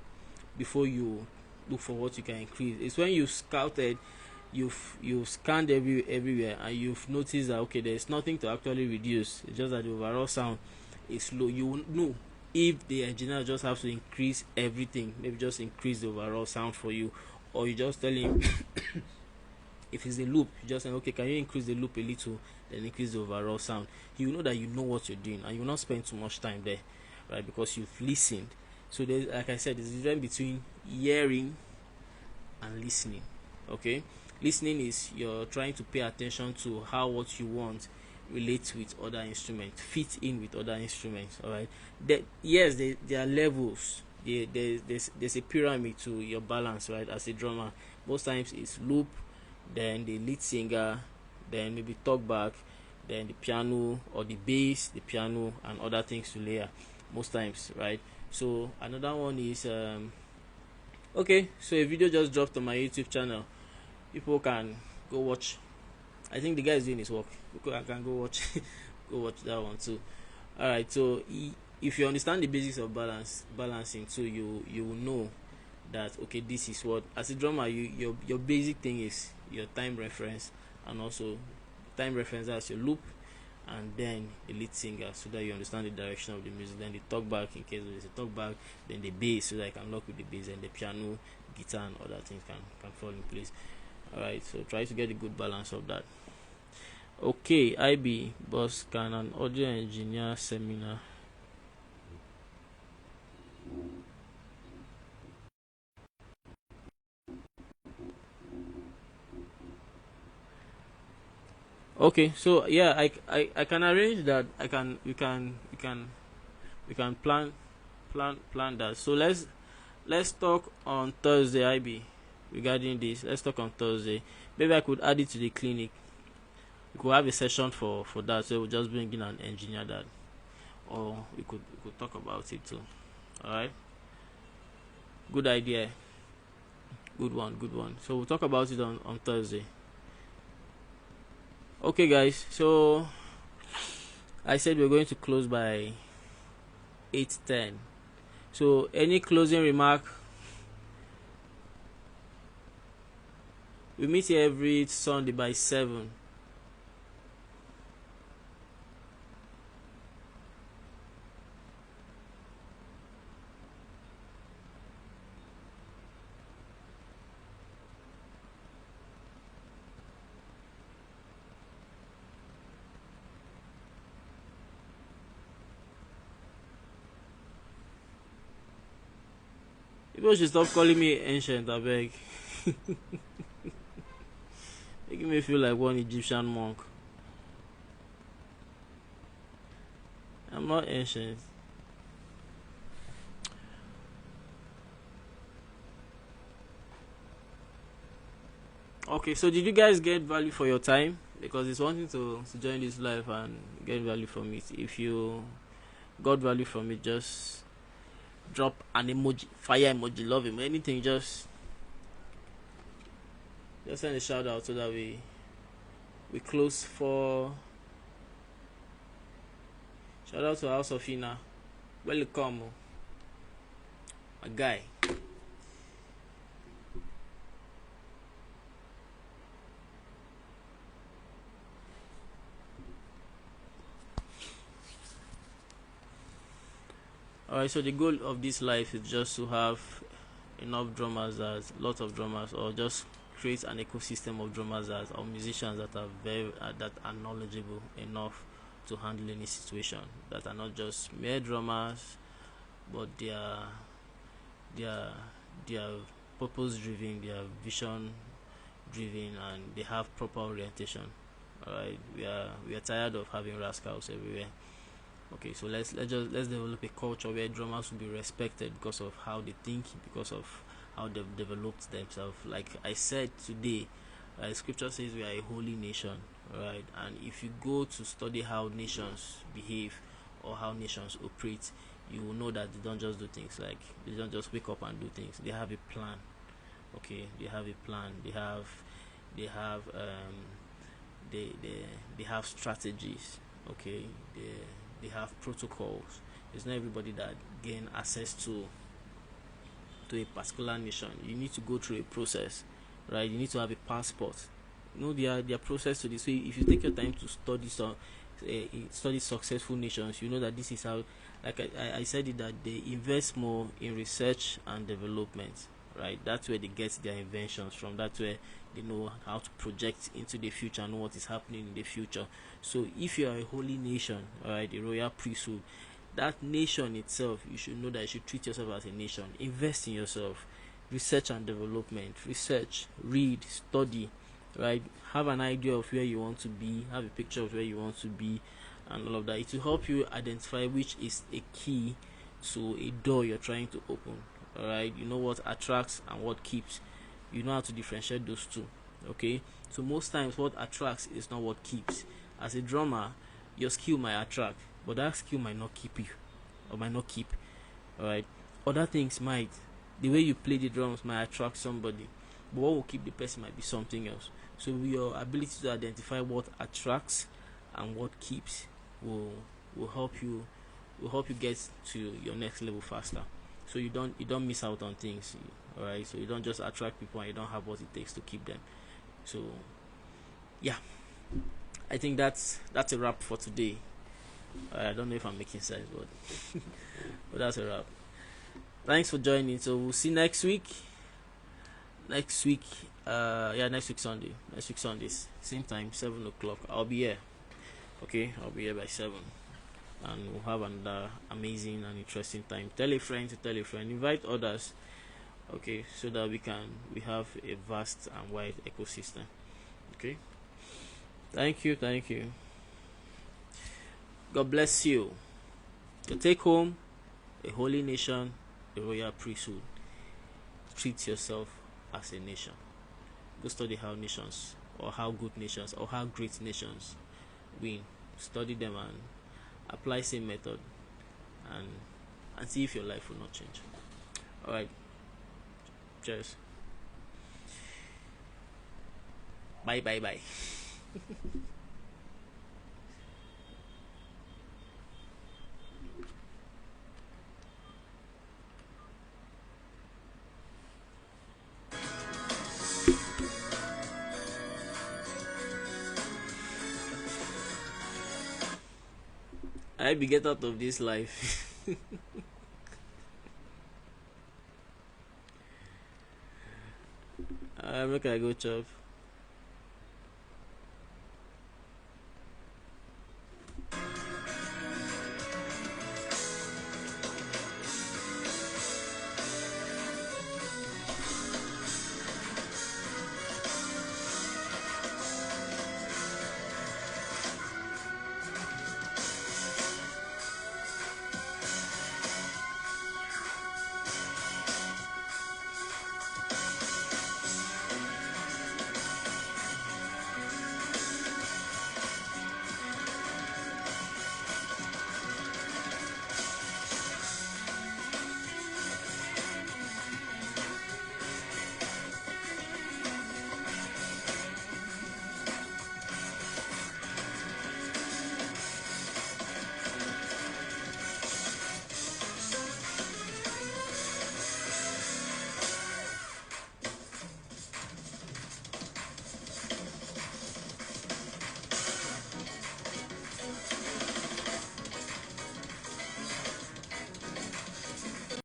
before you look for what you can increase. It's when you scouted you've scanned everywhere, and you've noticed that okay, there's nothing to actually reduce. It's just that the overall sound is low. You will know if the engineer just have to increase everything, maybe just increase the overall sound for you, or you just tell him if it's a loop, you just say okay, can you increase the loop a little, then increase the overall sound. You know that you know what you're doing, and you will not spend too much time there, right? Because you've listened. So there's, like I said, there's a difference between hearing and listening. Okay, listening is you're trying to pay attention to how what you want relates with other instruments, fit in with other instruments. All right, yes, there are levels. There's a pyramid to your balance, right? As a drummer, most times it's loop, then the lead singer, then maybe talk back, then the piano or the bass, the piano, and other things to layer. Most times, right? So another one is okay. So a video just dropped on my YouTube channel. People can go watch. I think the guy is doing his work. I can go watch go watch that one too. All right. So if you understand the basics of balancing too, you will know that okay, this is what, as a drummer, your basic thing is your time reference, and also time reference as your loop, and then the lead singer, so that you understand the direction of the music, then the talk back in case there's a talk back, then the bass, so that I can lock with the bass, and the piano, guitar, and other things can fall in place. Alright, so try to get a good balance of that. Okay, IB boss, can an audio engineer seminar? Okay, so yeah, I can arrange that. We can plan that. So let's talk on Thursday, IB, regarding this. Let's talk on Thursday. Maybe I could add it to the clinic. We could have a session for that. So we'll just bring in an engineer that, or we could talk about it too. All right. Good idea. Good one. So we'll talk about it on Thursday. Okay, guys. So I said we're going to close by 8:10. So any closing remark? We meet here every Sunday by 7. People should stop calling me ancient, I beg. Making me feel like one Egyptian monk. I'm not ancient. Okay, so did you guys get value for your time? Because it's one thing to join this live and get value from it. If you got value from it, just drop an emoji, fire emoji, love him, anything. Just send a shout out so that we close for. Shout out to House of Ina. Welcome, my guy. Alright, so the goal of this life is just to have enough drummers, as lots of drummers, or just create an ecosystem of drummers or musicians that are that are knowledgeable enough to handle any situation, that are not just mere drummers, but they are purpose driven, they are vision driven, and they have proper orientation. Alright, we are tired of having rascals everywhere. Okay, so let's develop a culture where drummers will be respected because of how they think, because of how they've developed themselves. Like I said today, scripture says we are a holy nation, right? And if you go to study how nations behave or how nations operate, you will know that they don't just do things. Like they don't just wake up and do things. They have a plan. Okay, they have a plan. They have strategies. Okay, they have protocols. It's not everybody that gain access to a particular nation. You need to go through a process. right? You need to have a passport. You know their process to this. So if you take your time to study study successful nations, you know that this is how, like I said it, that they invest more in research and development, right? That's where they get their inventions from. That's where they know how to project into the future, know what is happening in the future. So if you are a holy nation, all right, the royal priesthood, that nation itself, you should know that you should treat yourself as a nation. Invest in yourself. Research and development. Research, read, study, right? Have an idea of where you want to be, have a picture of where you want to be, and all of that. It will help you identify which is a key to a door you're trying to open. All right, you know what attracts and what keeps. You know how to differentiate those two. Okay, so most times what attracts is not what keeps. As a drummer, your skill might attract, but that skill might not keep you, or might not keep. All right, other things might. The way you play the drums might attract somebody, but what will keep the person might be something else. So your ability to identify what attracts and what keeps will help you get to your next level faster. So you don't miss out on things. All right, so you don't just attract people and you don't have what it takes to keep them. So yeah, I think that's a wrap for today. I don't know if I'm making sense, but but that's a wrap. Thanks for joining. So we'll see next week. Next week Sunday. Next week Sundays, same time, 7 o'clock. I'll be here. Okay, I'll be here by 7, and we'll have another amazing and interesting time. Tell a friend to tell a friend. Invite others. Okay, so that we have a vast and wide ecosystem. Okay. Thank you. God bless you. Your take home: a holy nation, a royal priesthood. Treat yourself as a nation. Go study how nations, or how good nations, or how great nations win. Study them and apply same method, and see if your life will not change. Alright. Cheers. Bye. I be get out of this life. Make I go chop.